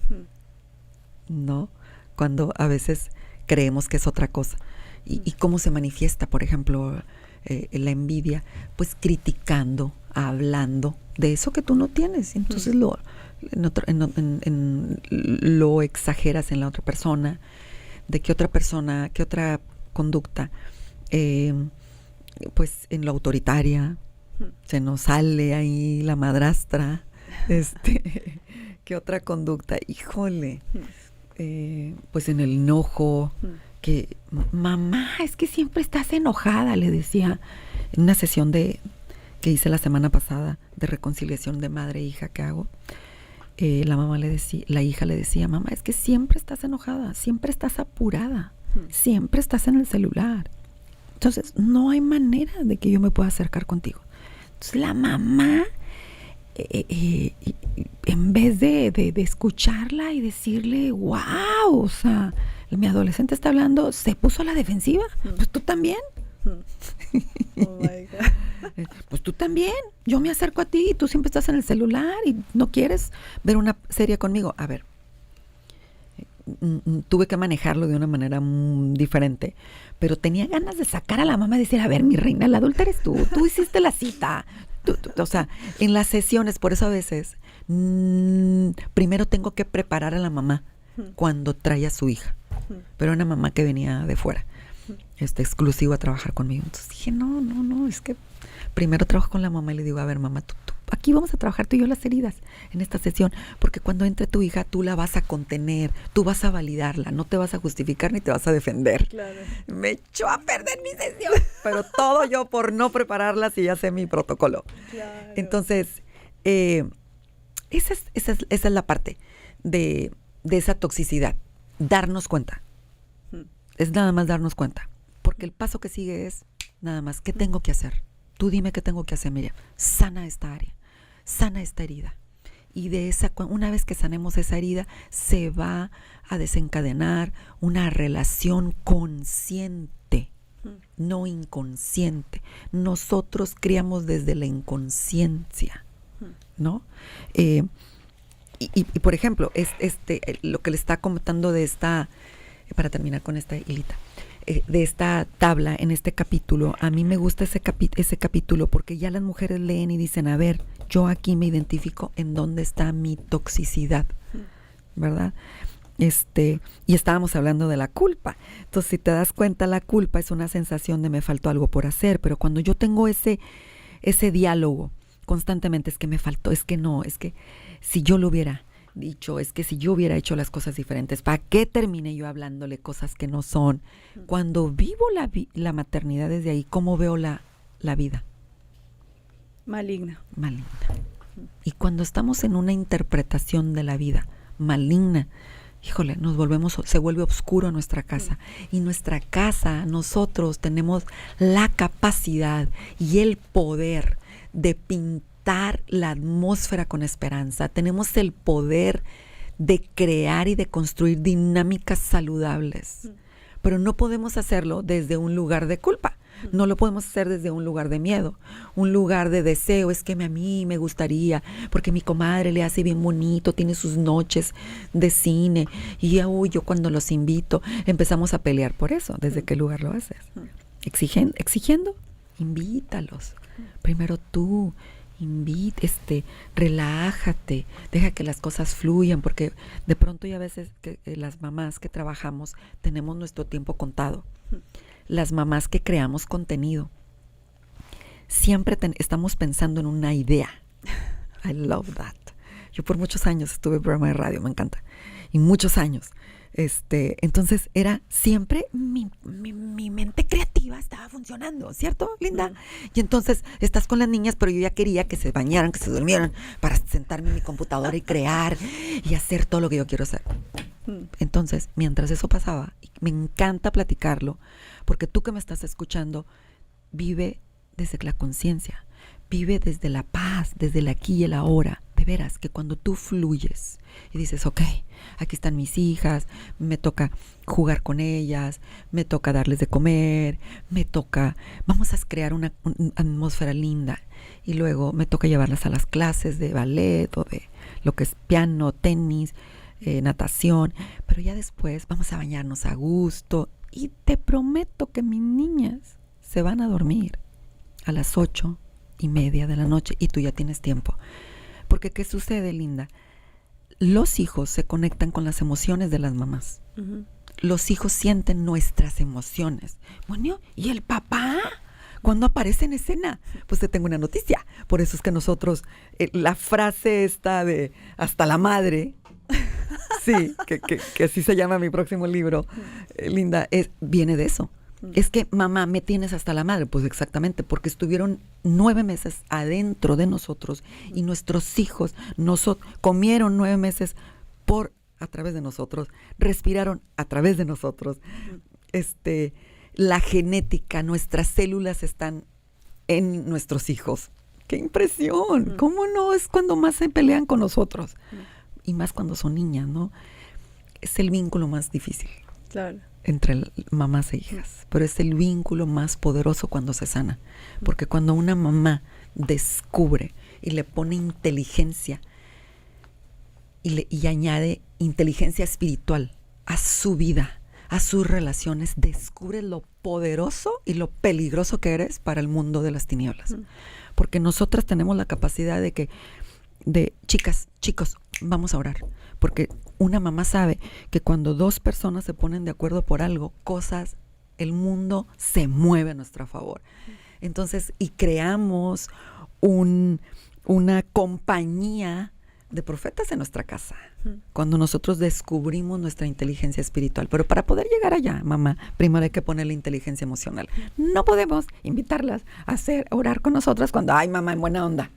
[SPEAKER 3] ¿no? Cuando a veces creemos que es otra cosa. ¿Y cómo se manifiesta, por ejemplo, la envidia? Pues criticando, hablando de eso que tú no tienes. Entonces lo exageras en la otra persona, de qué otra conducta, pues en lo autoritaria, se nos sale ahí la madrastra, qué otra conducta, híjole, pues en el enojo, que mamá, es que siempre estás enojada, le decía en una sesión que hice la semana pasada de reconciliación de madre e hija que hago. La hija le decía, mamá, es que siempre estás enojada, siempre estás apurada, siempre estás en el celular. Entonces, no hay manera de que yo me pueda acercar contigo. Entonces, la mamá, en vez de escucharla y decirle, wow, o sea, mi adolescente está hablando, se puso a la defensiva. Pues tú también.
[SPEAKER 2] Oh my God.
[SPEAKER 3] Pues tú también. Yo me acerco a ti y tú siempre estás en el celular y no quieres ver una serie conmigo. A ver, tuve que manejarlo de una manera diferente, pero tenía ganas de sacar a la mamá y decir, a ver, mi reina, la adulta eres tú hiciste la cita. O sea, en las sesiones, por eso a veces, primero tengo que preparar a la mamá cuando trae a su hija. Pero una mamá que venía de fuera, exclusivo a trabajar conmigo. Entonces dije, no, es que primero trabajo con la mamá y le digo, a ver, mamá, aquí vamos a trabajar tú y yo las heridas en esta sesión, porque cuando entre tu hija, tú la vas a contener, tú vas a validarla, no te vas a justificar ni te vas a defender.
[SPEAKER 2] Claro.
[SPEAKER 3] Me echó a perder mi sesión, pero todo yo por no prepararla si ya sé mi protocolo.
[SPEAKER 2] Claro.
[SPEAKER 3] Entonces, esa es la parte de esa toxicidad, darnos cuenta. Es nada más darnos cuenta, porque el paso que sigue es nada más, ¿qué tengo que hacer? Tú dime qué tengo que hacer, Miriam. Sana esta área, sana esta herida. Y una vez que sanemos esa herida, se va a desencadenar una relación consciente, no inconsciente. Nosotros criamos desde la inconsciencia, ¿no? Y por ejemplo, lo que le está comentando de esta, para terminar con esta hilita, de esta tabla en este capítulo, a mí me gusta ese capítulo porque ya las mujeres leen y dicen, a ver, yo aquí me identifico en dónde está mi toxicidad, ¿verdad? Y estábamos hablando de la culpa. Entonces, si te das cuenta, la culpa es una sensación de me faltó algo por hacer, pero cuando yo tengo ese diálogo constantemente, es que me faltó, es que no, es que si yo lo hubiera dicho, es que si yo hubiera hecho las cosas diferentes, ¿para qué terminé yo hablándole cosas que no son? Cuando vivo la maternidad desde ahí, ¿cómo veo la vida?
[SPEAKER 2] Maligna.
[SPEAKER 3] Maligna. Y cuando estamos en una interpretación de la vida maligna, híjole, se vuelve oscuro nuestra casa. Y nuestra casa, nosotros tenemos la capacidad y el poder de pintar la atmósfera con esperanza. Tenemos el poder de crear y de construir dinámicas saludables. Pero no podemos hacerlo desde un lugar de culpa. No lo podemos hacer desde un lugar de miedo, un lugar de deseo. Es que a mí me gustaría, porque mi comadre le hace bien bonito, tiene sus noches de cine. Y yo cuando los invito, empezamos a pelear por eso. ¿Desde qué lugar lo haces? Exigiendo, invítalos. Primero tú. Relájate, deja que las cosas fluyan, porque de pronto y a veces que las mamás que trabajamos tenemos nuestro tiempo contado. Las mamás que creamos contenido, siempre estamos pensando en una idea. I love that. Yo por muchos años estuve en programa de radio, me encanta. Y muchos años. Entonces era siempre mi mente creativa estaba funcionando, ¿cierto, Linda? Y entonces estás con las niñas, pero yo ya quería que se bañaran, que se durmieran, para sentarme en mi computadora y crear y hacer todo lo que yo quiero hacer. Entonces, mientras eso pasaba, me encanta platicarlo, porque tú que me estás escuchando, vive desde la conciencia, vive desde la paz, desde el aquí y el ahora. De veras, que cuando tú fluyes y dices, ok, aquí están mis hijas, me toca jugar con ellas, me toca darles de comer, vamos a crear una atmósfera linda, y luego me toca llevarlas a las clases de ballet o de lo que es piano, tenis, natación, pero ya después vamos a bañarnos a gusto, y te prometo que mis niñas se van a dormir a las 8:30 de la noche y tú ya tienes tiempo. Porque ¿qué sucede, Linda? Los hijos se conectan con las emociones de las mamás. Los hijos sienten nuestras emociones. Bueno, ¿y el papá? ¿Cuándo aparece en escena? Pues te tengo una noticia. Por eso es que nosotros, la frase esta de hasta la madre, sí, que así se llama mi próximo libro, Linda, viene de eso. Es que, mamá, me tienes hasta la madre. Pues exactamente, porque estuvieron 9 meses adentro de nosotros y nuestros hijos comieron 9 meses a través de nosotros, respiraron a través de nosotros. La genética, nuestras células están en nuestros hijos. ¡Qué impresión! ¿Cómo no? Es cuando más se pelean con nosotros. Y más cuando son niñas, ¿no? Es el vínculo más difícil.
[SPEAKER 2] Claro.
[SPEAKER 3] Entre mamás e hijas, pero es el vínculo más poderoso cuando se sana, porque cuando una mamá descubre y le pone inteligencia y añade inteligencia espiritual a su vida, a sus relaciones, descubre lo poderoso y lo peligroso que eres para el mundo de las tinieblas, porque nosotras tenemos la capacidad de chicas, chicos, vamos a orar, porque una mamá sabe que cuando 2 personas se ponen de acuerdo por algo, el mundo se mueve a nuestro favor. Entonces, y creamos una compañía de profetas en nuestra casa. Cuando nosotros descubrimos nuestra inteligencia espiritual. Pero para poder llegar allá, mamá, primero hay que poner la inteligencia emocional. No podemos invitarlas a orar con nosotras cuando, ay, mamá, en buena onda,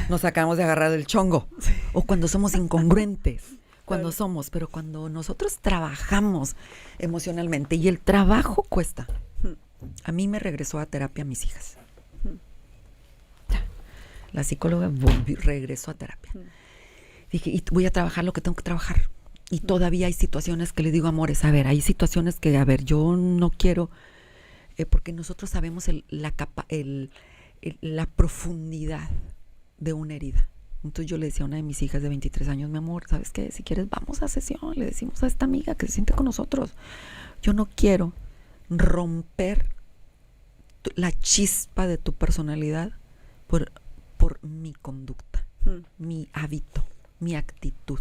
[SPEAKER 3] nos acabamos de agarrar del chongo. Sí. O cuando somos incongruentes. Cuando somos, pero cuando nosotros trabajamos emocionalmente, y el trabajo cuesta. A mí me regresó a terapia a mis hijas. La psicóloga regresó a terapia. Dije, y voy a trabajar lo que tengo que trabajar. Y todavía hay situaciones que le digo, amores, a ver, hay situaciones que, a ver, yo no quiero, porque nosotros sabemos la profundidad de una herida. Entonces yo le decía a una de mis hijas de 23 años, mi amor, ¿sabes qué? Si quieres, vamos a sesión. Le decimos a esta amiga que se siente con nosotros. Yo no quiero romper la chispa de tu personalidad por mi conducta, mi hábito, mi actitud.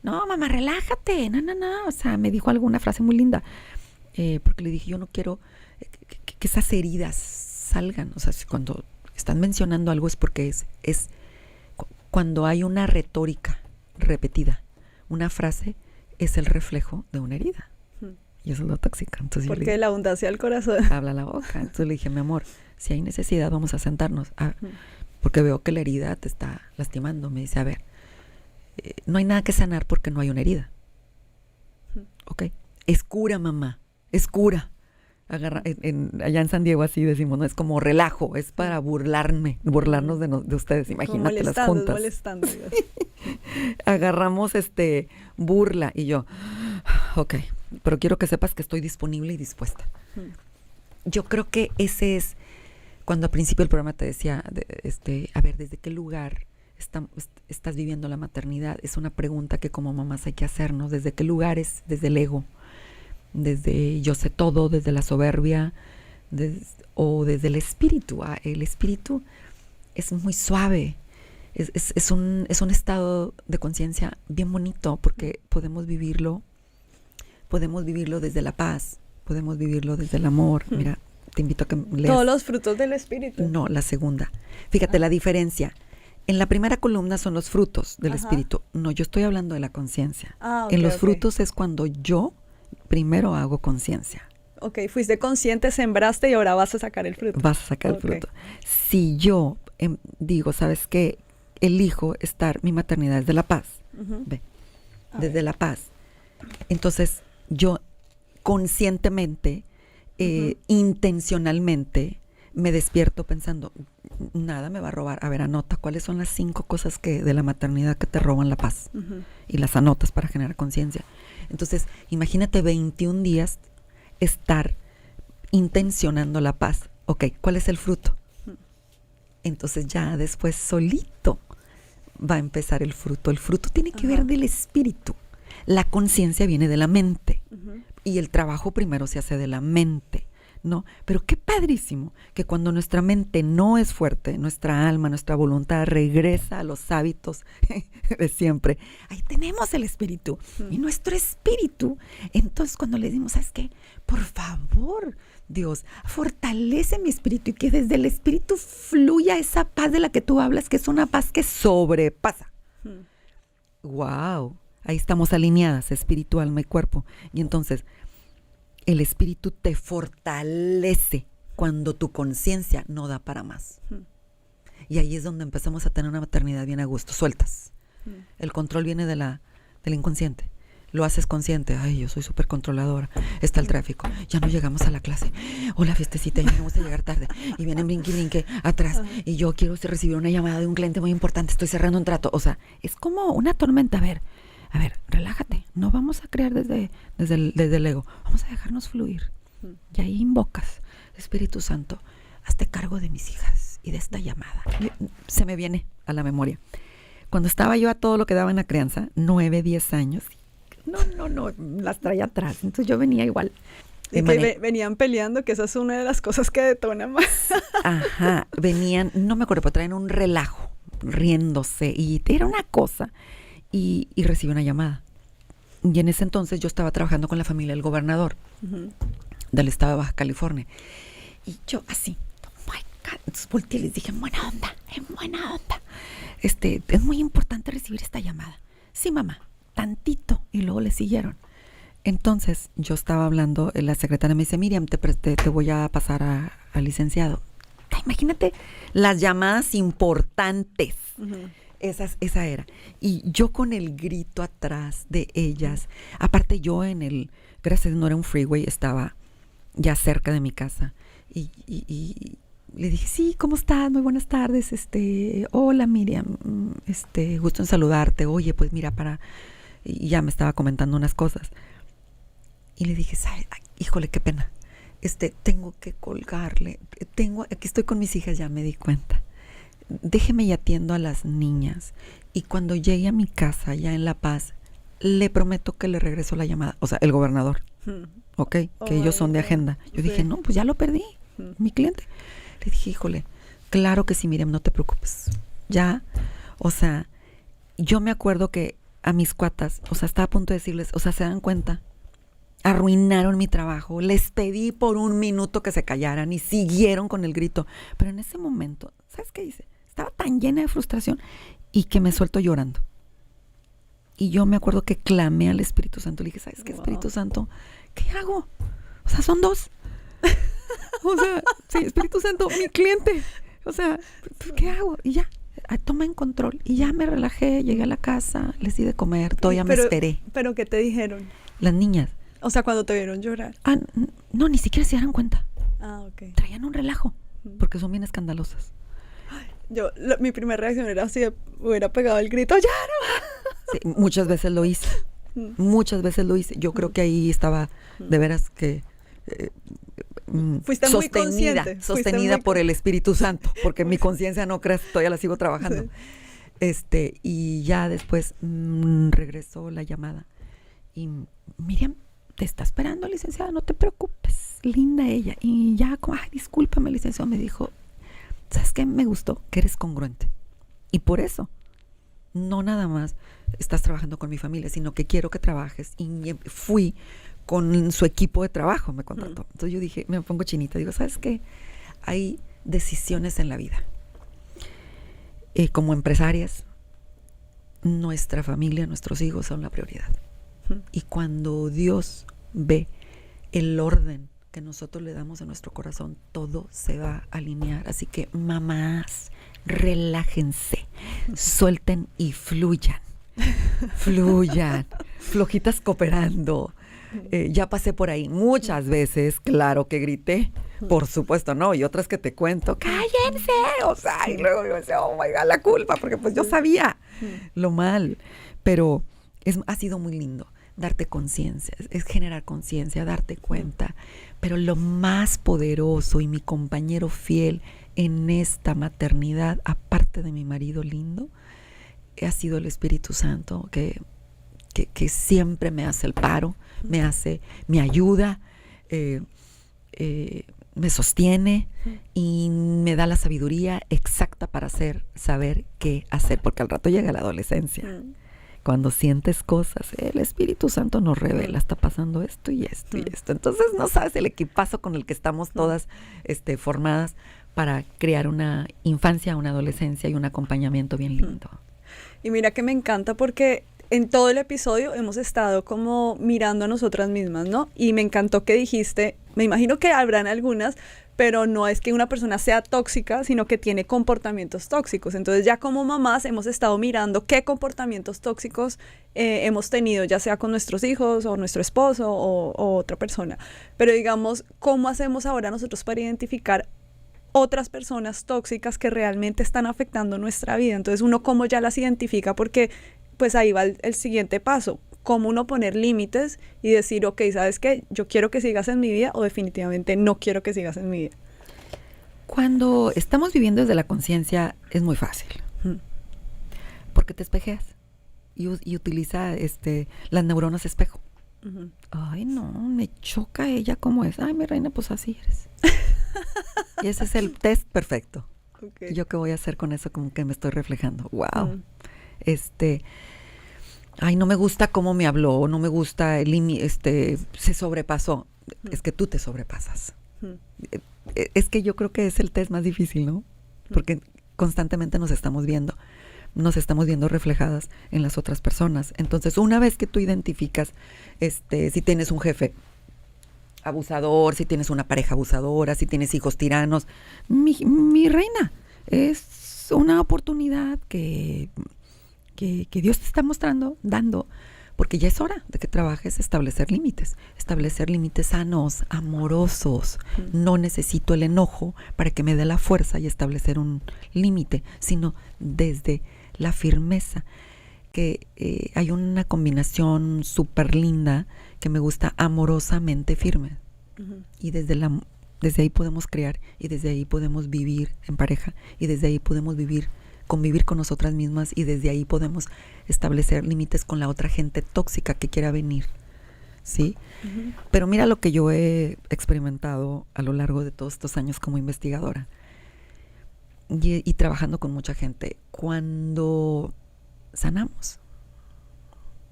[SPEAKER 3] No, mamá, relájate. No. O sea, me dijo alguna frase muy linda. Porque le dije, yo no quiero que esas heridas salgan. O sea, cuando están mencionando algo es porque es cuando hay una retórica repetida. Una frase es el reflejo de una herida. Y eso es lo tóxico. Entonces
[SPEAKER 2] porque la abundancia del corazón
[SPEAKER 3] habla la boca. Entonces le dije, mi amor, si hay necesidad, vamos a sentarnos. Porque veo que la herida te está lastimando. Me dice, a ver, no hay nada que sanar porque no hay una herida. Ok. Es cura, mamá. Es cura. Allá en San Diego así decimos, no es como relajo, es para burlarnos de ustedes. Imagínate las juntas.
[SPEAKER 2] Molestando.
[SPEAKER 3] Agarramos burla y yo, ok, pero quiero que sepas que estoy disponible y dispuesta. Yo creo que ese es cuando al principio del programa te decía, a ver, ¿desde qué lugar estás viviendo la maternidad? Es una pregunta que como mamás hay que hacernos. ¿Desde qué lugares? Desde el ego, desde yo sé todo, desde la soberbia, o desde el espíritu. El espíritu es muy suave, es un estado de conciencia bien bonito, porque podemos vivirlo desde la paz, podemos vivirlo desde el amor. Mira, te invito a que leas.
[SPEAKER 2] Todos los frutos del espíritu.
[SPEAKER 3] No, la segunda. Fíjate la diferencia. En la primera columna son los frutos del espíritu. No, yo estoy hablando de la conciencia. En los frutos es cuando yo primero hago conciencia.
[SPEAKER 2] Ok, fuiste consciente, sembraste y ahora vas a sacar el fruto.
[SPEAKER 3] Vas a sacar el fruto. Si yo digo, ¿sabes qué? Elijo mi maternidad desde la paz. Ve, desde la paz. Entonces, yo conscientemente, intencionalmente, me despierto pensando, nada me va a robar. A ver, anota cuáles son las 5 cosas de la maternidad que te roban la paz. Y las anotas para generar conciencia. Entonces, imagínate 21 días estar intencionando la paz. Ok, ¿cuál es el fruto? Entonces ya después solito va a empezar el fruto. El fruto tiene que ver del espíritu. La conciencia viene de la mente. Y el trabajo primero se hace de la mente. ¿No? Pero qué padrísimo que cuando nuestra mente no es fuerte, nuestra alma, nuestra voluntad regresa a los hábitos de siempre. Ahí tenemos el espíritu. Y nuestro espíritu, entonces cuando le decimos, ¿sabes qué? Por favor, Dios, fortalece mi espíritu y que desde el espíritu fluya esa paz de la que tú hablas, que es una paz que sobrepasa. ¡Wow! Ahí estamos alineadas, espíritu, alma y cuerpo. Y entonces el espíritu te fortalece cuando tu conciencia no da para más. Y ahí es donde empezamos a tener una maternidad bien a gusto. Sueltas. El control viene del inconsciente. Lo haces consciente. Ay, yo soy súper controladora. Está el tráfico. Ya no llegamos a la clase. O la fiestecita, ya no vamos a llegar tarde. Y vienen brinque atrás. Y yo quiero recibir una llamada de un cliente muy importante. Estoy cerrando un trato. O sea, es como una tormenta. A ver, relájate. No vamos a crear desde el ego. Vamos a dejarnos fluir. Y ahí invocas, Espíritu Santo, hazte cargo de mis hijas y de esta llamada. Se me viene a la memoria. Cuando estaba yo a todo lo que daba en la crianza, 9, 10 años, no, las traía atrás. Entonces yo venía igual.
[SPEAKER 2] Y que venían peleando, que esa es una de las cosas que detonan más.
[SPEAKER 3] Ajá, venían, no me acuerdo, pero traían un relajo, riéndose. Y era una cosa. Y recibí una llamada. Y en ese entonces yo estaba trabajando con la familia del gobernador del estado de Baja California. Y yo así, oh my God, Entonces volteé y les dije, en buena onda. Es muy importante recibir esta llamada. Sí, mamá, tantito. Y luego le siguieron. Entonces, yo estaba hablando, la secretaria me dice, Miriam, te voy a pasar al licenciado. Imagínate las llamadas importantes. Uh-huh. Esa era. Y yo con el grito atrás de ellas. Aparte yo gracias a Dios no era un freeway, estaba ya cerca de mi casa. Y le dije, sí, ¿cómo estás? Muy buenas tardes. Hola Miriam, gusto en saludarte. Oye, pues mira, y ya me estaba comentando unas cosas. Y le dije, ¿sabes? Ay, híjole, qué pena. Tengo que colgarle. Aquí estoy con mis hijas, ya me di cuenta. Déjeme y atiendo a las niñas. Y cuando llegue a mi casa, ya en La Paz, le prometo que le regreso la llamada. O sea, el gobernador. ¿Ok? Que ellos son de agenda. Yo dije, no, pues ya lo perdí. Mi cliente. Le dije, híjole, claro que sí, Miriam, no te preocupes. Ya, o sea, yo me acuerdo que a mis cuatas, o sea, estaba a punto de decirles, o sea, ¿se dan cuenta? Arruinaron mi trabajo, les pedí por un minuto que se callaran y siguieron con el grito. Pero en ese momento, ¿sabes qué hice? Estaba tan llena de frustración y que me suelto llorando. Y yo me acuerdo que clamé al Espíritu Santo. Le dije, ¿sabes qué, Espíritu Santo? ¿Qué hago? O sea, son dos. O sea, sí, Espíritu Santo, mi cliente. O sea, ¿qué hago? Y ya, toma en control. Y ya me relajé, llegué a la casa, les di de comer, todavía me esperé.
[SPEAKER 2] ¿Pero qué te dijeron?
[SPEAKER 3] Las niñas.
[SPEAKER 2] O sea, cuando te vieron llorar.
[SPEAKER 3] No, ni siquiera se dieron cuenta.
[SPEAKER 2] Ok.
[SPEAKER 3] Traían un relajo, porque son bien escandalosas.
[SPEAKER 2] Mi primera reacción era así, hubiera pegado el grito, ¡ya!
[SPEAKER 3] Sí, muchas veces lo hice. Yo creo que ahí estaba, de veras que...
[SPEAKER 2] Fuiste muy consciente.
[SPEAKER 3] Sostenida por el Espíritu Santo, porque mi conciencia, no creas, todavía la sigo trabajando. Sí. Y ya después regresó la llamada. Y Miriam, te está esperando, licenciada, no te preocupes, linda ella. Y ya, discúlpame, licenciado, me dijo, ¿sabes qué? Me gustó que eres congruente. Y por eso, no nada más estás trabajando con mi familia, sino que quiero que trabajes. Y fui con su equipo de trabajo, me contrató. Entonces yo dije, me pongo chinita, digo, ¿sabes qué? Hay decisiones en la vida. Como empresarias, nuestra familia, nuestros hijos son la prioridad. Y cuando Dios ve el orden que nosotros le damos a nuestro corazón, todo se va a alinear. Así que, mamás, relájense, suelten y fluyan. Flojitas cooperando. Ya pasé por ahí muchas veces, claro que grité, por supuesto, ¿no? Y otras que te cuento, ¡cállense! O sea, y luego yo decía, oh my God, la culpa, porque pues yo sabía lo mal. Pero ha sido muy lindo darte conciencia, es generar conciencia, darte cuenta. Pero lo más poderoso y mi compañero fiel en esta maternidad, aparte de mi marido lindo, ha sido el Espíritu Santo, que siempre me hace el paro, me ayuda, me sostiene y me da la sabiduría exacta para saber qué hacer, porque al rato llega la adolescencia. Cuando sientes cosas, el Espíritu Santo nos revela, está pasando esto y esto y esto. Entonces, no sabes el equipazo con el que estamos todas formadas para crear una infancia, una adolescencia y un acompañamiento bien lindo.
[SPEAKER 2] Y mira que me encanta porque en todo el episodio hemos estado como mirando a nosotras mismas, ¿no? Y me encantó que dijiste, me imagino que habrán algunas, pero no es que una persona sea tóxica, sino que tiene comportamientos tóxicos. Entonces ya como mamás hemos estado mirando qué comportamientos tóxicos hemos tenido, ya sea con nuestros hijos o nuestro esposo o otra persona. Pero digamos, ¿cómo hacemos ahora nosotros para identificar otras personas tóxicas que realmente están afectando nuestra vida? Entonces uno cómo ya las identifica, porque pues ahí va el siguiente paso. Cómo uno poner límites y decir, ok, ¿sabes qué? Yo quiero que sigas en mi vida o definitivamente no quiero que sigas en mi vida.
[SPEAKER 3] Cuando estamos viviendo desde la conciencia es muy fácil. Porque te espejeas y utiliza las neuronas espejo. Ay, no, me choca ella como es. Ay, mi reina, pues así eres. Y ese es el test perfecto. Okay. ¿Yo qué voy a hacer con eso? Como que me estoy reflejando. Wow. Ay, no me gusta cómo me habló, no me gusta se sobrepasó. Es que tú te sobrepasas. Es que yo creo que es el test más difícil, ¿no? Porque constantemente nos estamos viendo reflejadas en las otras personas. Entonces, una vez que tú identificas, si tienes un jefe abusador, si tienes una pareja abusadora, si tienes hijos tiranos, mi reina, es una oportunidad que Dios te está dando, porque ya es hora de que trabajes establecer límites sanos, amorosos. No necesito el enojo para que me dé la fuerza y establecer un límite, sino desde la firmeza, que hay una combinación súper linda que me gusta, amorosamente firme. Y desde ahí podemos crear, y desde ahí podemos vivir en pareja, y desde ahí podemos convivir con nosotras mismas, y desde ahí podemos establecer límites con la otra gente tóxica que quiera venir, ¿sí? Pero mira lo que yo he experimentado a lo largo de todos estos años como investigadora y trabajando con mucha gente. Cuando sanamos,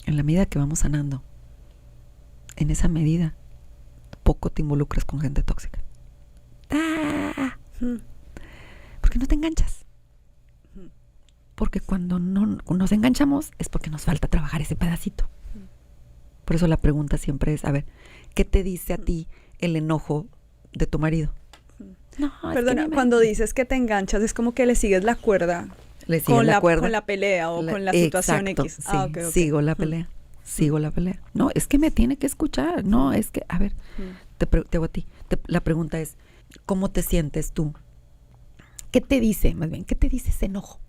[SPEAKER 3] en la medida que vamos sanando, en esa medida poco te involucras con gente tóxica. Porque no te enganchas. Porque cuando no nos enganchamos es porque nos falta trabajar ese pedacito. Por eso la pregunta siempre es, a ver, ¿qué te dice a ti el enojo de tu marido?
[SPEAKER 2] No, perdona, cuando dices que te enganchas es como que le sigues la cuerda.
[SPEAKER 3] Le sigues la cuerda.
[SPEAKER 2] Con la pelea o con la situación
[SPEAKER 3] exacto,
[SPEAKER 2] X.
[SPEAKER 3] Sí,
[SPEAKER 2] Okay.
[SPEAKER 3] Sigo la pelea. Sigo la pelea. No, es que me tiene que escuchar. No, es que, a ver, te hago a ti. La pregunta es, ¿cómo te sientes tú? ¿Qué te dice, más bien, qué te dice ese enojo?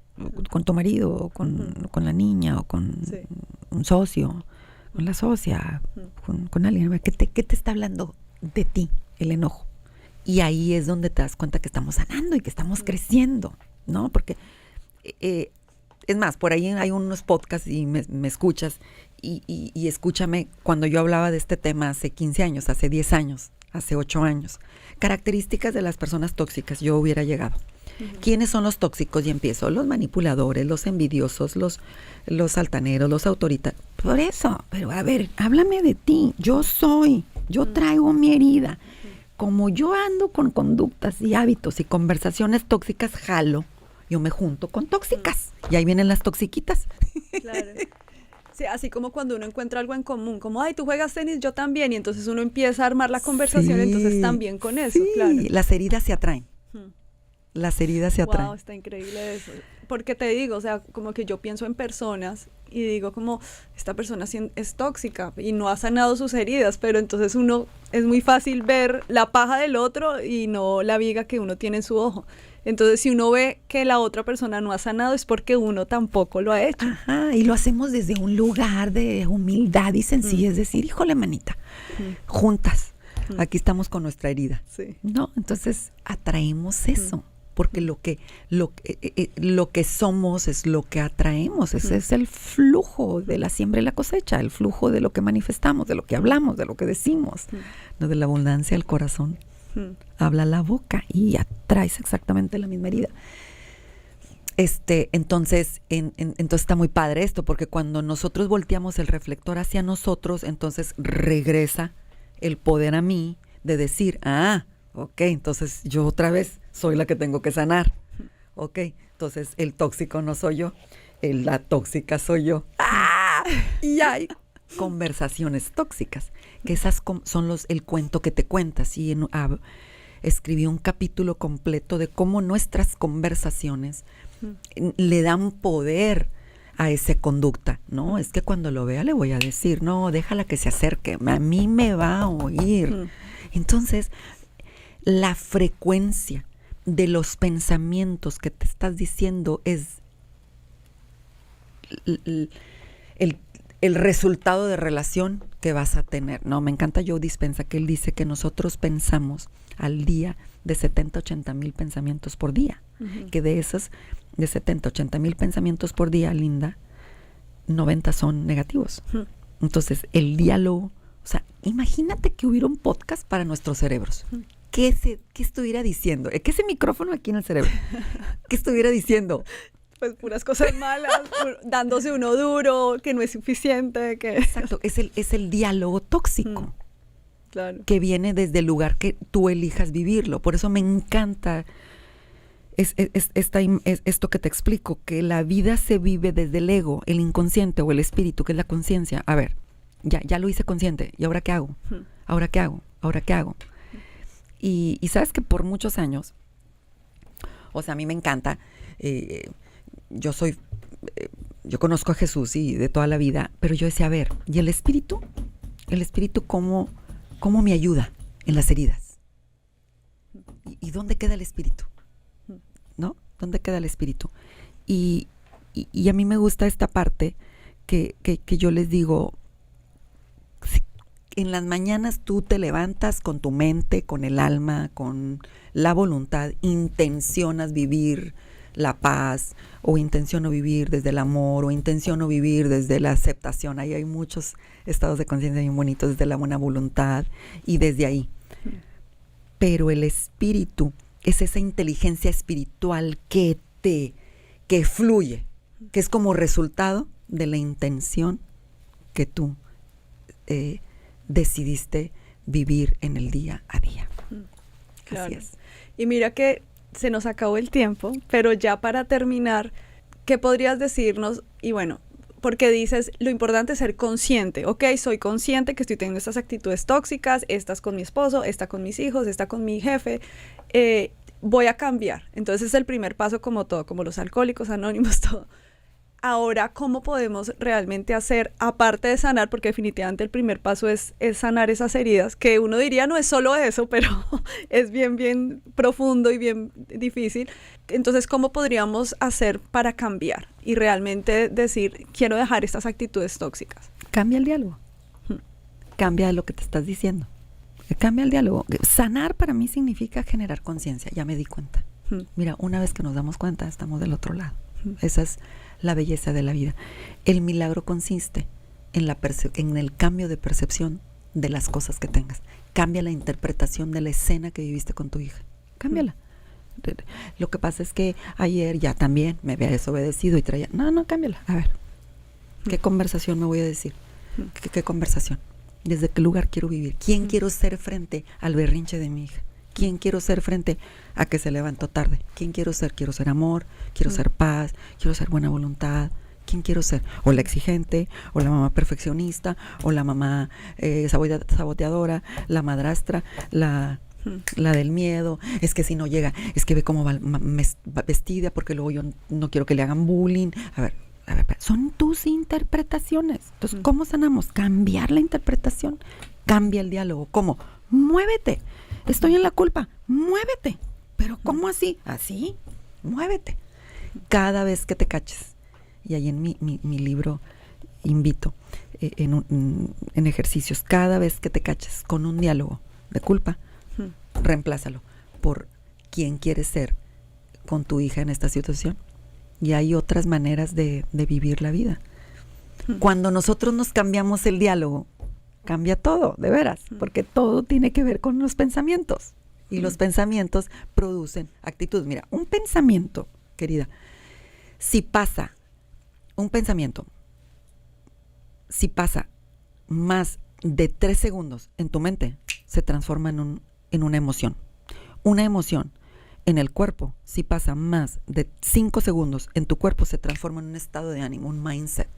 [SPEAKER 3] Con tu marido, o con la niña, o con un socio, con la socia, con alguien. ¿Qué te está hablando de ti el enojo? Y ahí es donde te das cuenta que estamos sanando y que estamos creciendo, ¿no? Porque, es más, por ahí hay unos podcasts y me escuchas y escúchame cuando yo hablaba de este tema hace 15 años, hace 10 años, hace 8 años. Características de las personas tóxicas, yo hubiera llegado. ¿Quiénes son los tóxicos? Y empiezo, los manipuladores, los envidiosos, los altaneros, los autoritarios. Por eso, pero a ver, háblame de ti. Yo traigo mi herida. Como yo ando con conductas y hábitos y conversaciones tóxicas, yo me junto con tóxicas. Y ahí vienen las toxiquitas.
[SPEAKER 2] Claro. Sí, así como cuando uno encuentra algo en común, como, ay, tú juegas tenis, yo también, y entonces uno empieza a armar la conversación, entonces también con eso, claro.
[SPEAKER 3] Las heridas se atraen. Las heridas se atraen.
[SPEAKER 2] Wow, está increíble eso. Porque te digo, o sea, como que yo pienso en personas y digo como, esta persona es tóxica y no ha sanado sus heridas, pero entonces es muy fácil ver la paja del otro y no la viga que uno tiene en su ojo. Entonces, si uno ve que la otra persona no ha sanado es porque uno tampoco lo ha hecho.
[SPEAKER 3] Ajá, y lo hacemos desde un lugar de humildad y sencillez, es decir, híjole, manita, juntas, aquí estamos con nuestra herida.
[SPEAKER 2] Sí.
[SPEAKER 3] No, entonces atraemos eso. Porque lo que somos es lo que atraemos. Ese es el flujo de la siembra y la cosecha, el flujo de lo que manifestamos, de lo que hablamos, de lo que decimos. No, de la abundancia del corazón. Habla la boca y atraes exactamente la misma herida. Entonces está muy padre esto, porque cuando nosotros volteamos el reflector hacia nosotros, entonces regresa el poder a mí de decir, ok, entonces yo otra vez soy la que tengo que sanar. Ok, entonces el tóxico no soy yo, la tóxica soy yo. Y hay conversaciones tóxicas, que esas son el cuento que te cuentas. Y escribí un capítulo completo de cómo nuestras conversaciones le dan poder a esa conducta. No, es que cuando lo vea le voy a decir, no, déjala que se acerque, a mí me va a oír. Entonces, la frecuencia de los pensamientos que te estás diciendo es el resultado de relación que vas a tener. No, me encanta Joe Dispenza, que él dice que nosotros pensamos al día de 70, 80 mil pensamientos por día. Que de esos, de 70, 80 mil pensamientos por día, Linda, 90 son negativos. Entonces, el diálogo, o sea, imagínate que hubiera un podcast para nuestros cerebros. ¿Qué estuviera diciendo? ¿Qué ese micrófono aquí en el cerebro? ¿Qué estuviera diciendo?
[SPEAKER 2] Pues puras cosas malas, dándose uno duro, que no es suficiente. Que...
[SPEAKER 3] Exacto, es el diálogo tóxico.
[SPEAKER 2] Claro.
[SPEAKER 3] que viene desde el lugar que tú elijas vivirlo. Por eso me encanta esto que te explico, que la vida se vive desde el ego, el inconsciente o el espíritu, que es la conciencia. A ver, ya lo hice consciente, ¿y ahora qué hago? ¿Ahora qué hago? ¿Ahora qué hago? Y sabes que por muchos años, o sea, a mí me encanta, yo conozco a Jesús y de toda la vida, pero yo decía, a ver, ¿y el espíritu? ¿El espíritu cómo me ayuda en las heridas? ¿Y dónde queda el espíritu? ¿No? ¿Dónde queda el espíritu? Y a mí me gusta esta parte que yo les digo, en las mañanas tú te levantas con tu mente, con el alma, con la voluntad, intencionas vivir la paz, o intenciono vivir desde el amor, o intenciono vivir desde la aceptación. Ahí hay muchos estados de conciencia bien bonitos, desde la buena voluntad y desde ahí. Pero el espíritu es esa inteligencia espiritual que fluye, que es como resultado de la intención que tú decidiste vivir en el día a día.
[SPEAKER 2] Claro.
[SPEAKER 3] Así es.
[SPEAKER 2] Y mira que se nos acabó el tiempo, pero ya para terminar, ¿qué podrías decirnos? Y bueno, porque dices, lo importante es ser consciente. Ok, soy consciente que estoy teniendo estas actitudes tóxicas, estas con mi esposo, esta con mis hijos, esta con mi jefe. Voy a cambiar. Entonces es el primer paso, como todo, como los alcohólicos anónimos, todo. Ahora, ¿cómo podemos realmente hacer, aparte de sanar? Porque definitivamente el primer paso es sanar esas heridas, que uno diría no es solo eso, pero es bien profundo y bien difícil. Entonces, ¿cómo podríamos hacer para cambiar y realmente decir, quiero dejar estas actitudes tóxicas?
[SPEAKER 3] Cambia el diálogo. Cambia lo que te estás diciendo. Cambia el diálogo. Sanar para mí significa generar conciencia, ya me di cuenta. Mira, una vez que nos damos cuenta, estamos del otro lado. Esa es la belleza de la vida. El milagro consiste en el cambio de percepción de las cosas que tengas. Cambia la interpretación de la escena que viviste con tu hija. Cámbiala. Lo que pasa es que ayer ya también me había desobedecido y traía... No, cámbiala. A ver, ¿qué conversación me voy a decir? ¿Qué conversación? ¿Desde qué lugar quiero vivir? ¿Quién quiero ser frente al berrinche de mi hija? ¿Quién quiero ser frente a que se levantó tarde? ¿Quién quiero ser? Quiero ser amor, quiero ser paz, quiero ser buena voluntad. ¿Quién quiero ser? O la exigente, o la mamá perfeccionista, o la mamá saboteadora, la madrastra, la del miedo. Es que si no llega, es que ve cómo va vestida, porque luego yo no quiero que le hagan bullying. A ver, son tus interpretaciones. Entonces, ¿cómo sanamos? Cambiar la interpretación. Cambia el diálogo. ¿Cómo? Muévete. Estoy en la culpa, muévete. ¿Pero cómo así? Así, muévete. Cada vez que te caches, y ahí en mi libro invito en ejercicios, cada vez que te caches con un diálogo de culpa, reemplázalo por quién quieres ser con tu hija en esta situación. Y hay otras maneras de vivir la vida. Cuando nosotros nos cambiamos el diálogo, cambia todo, de veras, porque todo tiene que ver con los pensamientos. Y los pensamientos producen actitudes. Mira, un pensamiento, querida, si pasa más de 3 segundos en tu mente, se transforma en una emoción. Una emoción en el cuerpo, si pasa más de 5 segundos en tu cuerpo, se transforma en un estado de ánimo, un mindset.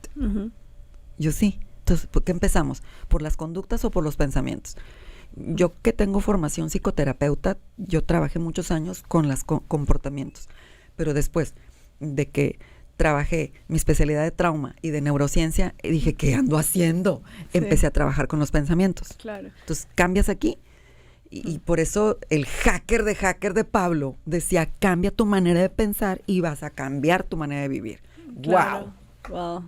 [SPEAKER 3] Yo sí. Entonces, ¿por qué empezamos? ¿Por las conductas o por los pensamientos? Yo que tengo formación psicoterapeuta, yo trabajé muchos años con los comportamientos, pero después de que trabajé mi especialidad de trauma y de neurociencia, dije, ¿qué ando haciendo? Sí. Empecé a trabajar con los pensamientos. Claro. Entonces, cambias aquí y por eso el hacker de Pablo decía, cambia tu manera de pensar y vas a cambiar tu manera de vivir.
[SPEAKER 2] Claro. ¡Wow!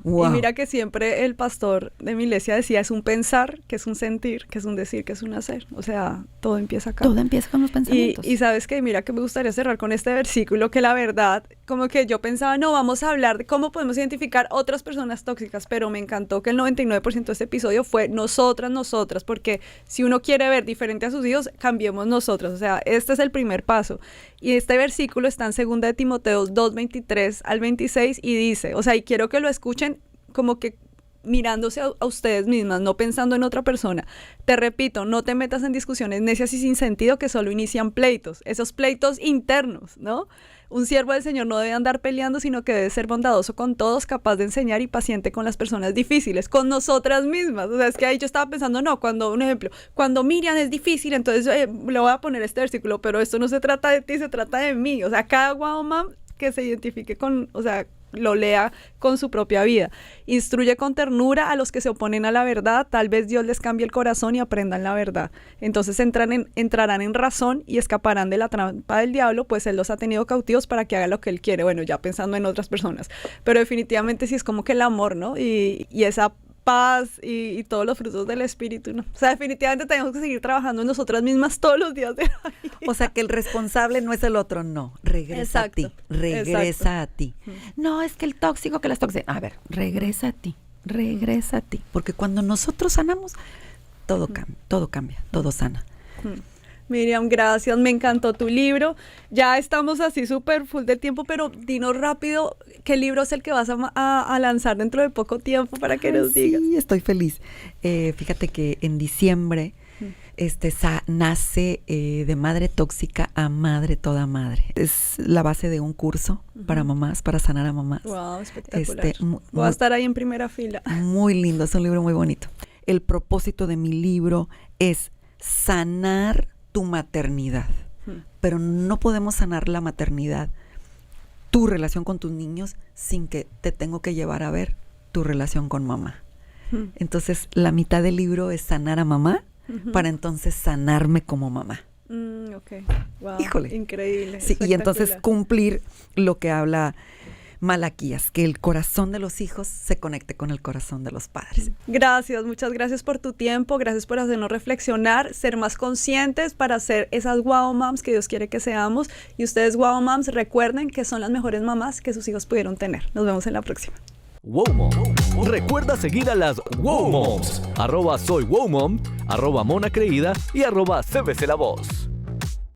[SPEAKER 2] Wow. Y mira que siempre el pastor de mi iglesia decía, es un pensar, que es un sentir, que es un decir, que es un hacer. O sea, todo empieza acá.
[SPEAKER 3] Todo empieza con los pensamientos.
[SPEAKER 2] Y sabes que mira que me gustaría cerrar con este versículo, que la verdad, como que yo pensaba, no, vamos a hablar de cómo podemos identificar otras personas tóxicas, pero me encantó que el 99% de este episodio fue nosotras, porque si uno quiere ver diferente a sus hijos, cambiemos nosotros. O sea, este es el primer paso. Y este versículo está en 2 de Timoteo 2:23 al 26 y dice, o sea, y quiero que lo escuchen como que mirándose a ustedes mismas, no pensando en otra persona. Te repito, no te metas en discusiones necias y sin sentido que solo inician pleitos, esos pleitos internos, ¿no? Un siervo del Señor no debe andar peleando, sino que debe ser bondadoso con todos, capaz de enseñar y paciente con las personas difíciles, con nosotras mismas. O sea, es que ahí yo estaba pensando, no, un ejemplo, cuando Miriam es difícil, entonces le voy a poner este versículo, pero esto no se trata de ti, se trata de mí. O sea, cada wow mom que se identifique con, o sea, lo lea con su propia vida. Instruye con ternura a los que se oponen a la verdad, tal vez Dios les cambie el corazón y aprendan la verdad. Entonces entrarán en razón y escaparán de la trampa del diablo, pues Él los ha tenido cautivos para que haga lo que Él quiere. Bueno, ya pensando en otras personas. Pero definitivamente sí es como que el amor, ¿no? Y esa paz y todos los frutos del Espíritu, ¿no? O sea, definitivamente tenemos que seguir trabajando en nosotras mismas todos los días de la vida.
[SPEAKER 3] O sea, que el responsable no es el otro, no. Regresa
[SPEAKER 2] Exacto,
[SPEAKER 3] a ti. Regresa
[SPEAKER 2] exacto.
[SPEAKER 3] a ti. No, es que el tóxico, que las tóxicas. A ver, regresa a ti. Regresa a ti. Porque cuando nosotros sanamos, todo cambia, todo sana.
[SPEAKER 2] Miriam, gracias, me encantó tu libro. Ya estamos así súper full de tiempo, pero dinos rápido, ¿qué libro es el que vas a lanzar dentro de poco tiempo para que nos digas?
[SPEAKER 3] Sí, estoy feliz. Fíjate que en diciembre nace de madre tóxica a madre toda madre. Es la base de un curso para mamás, para sanar a mamás.
[SPEAKER 2] Wow, espectacular. Voy a
[SPEAKER 3] Muy,
[SPEAKER 2] estar ahí en primera fila.
[SPEAKER 3] muy lindo, es un libro muy bonito. El propósito de mi libro es sanar tu maternidad, pero no podemos sanar la maternidad, tu relación con tus niños, sin que te tengo que llevar a ver tu relación con mamá. Entonces, la mitad del libro es sanar a mamá, para entonces sanarme como mamá.
[SPEAKER 2] Ok, wow,
[SPEAKER 3] Híjole.
[SPEAKER 2] increíble.
[SPEAKER 3] Sí, y entonces
[SPEAKER 2] espectacular.
[SPEAKER 3] cumplir lo que habla Malaquías, que el corazón de los hijos se conecte con el corazón de los padres.
[SPEAKER 2] Gracias, muchas gracias por tu tiempo, gracias por hacernos reflexionar, ser más conscientes para ser esas wow moms que Dios quiere que seamos. Y ustedes wow moms, recuerden que son las mejores mamás que sus hijos pudieron tener. Nos vemos en la próxima.
[SPEAKER 1] Wow Mom. Recuerda seguir a las Wow Moms. @soywowmom, @monacreída y @cbclavoz.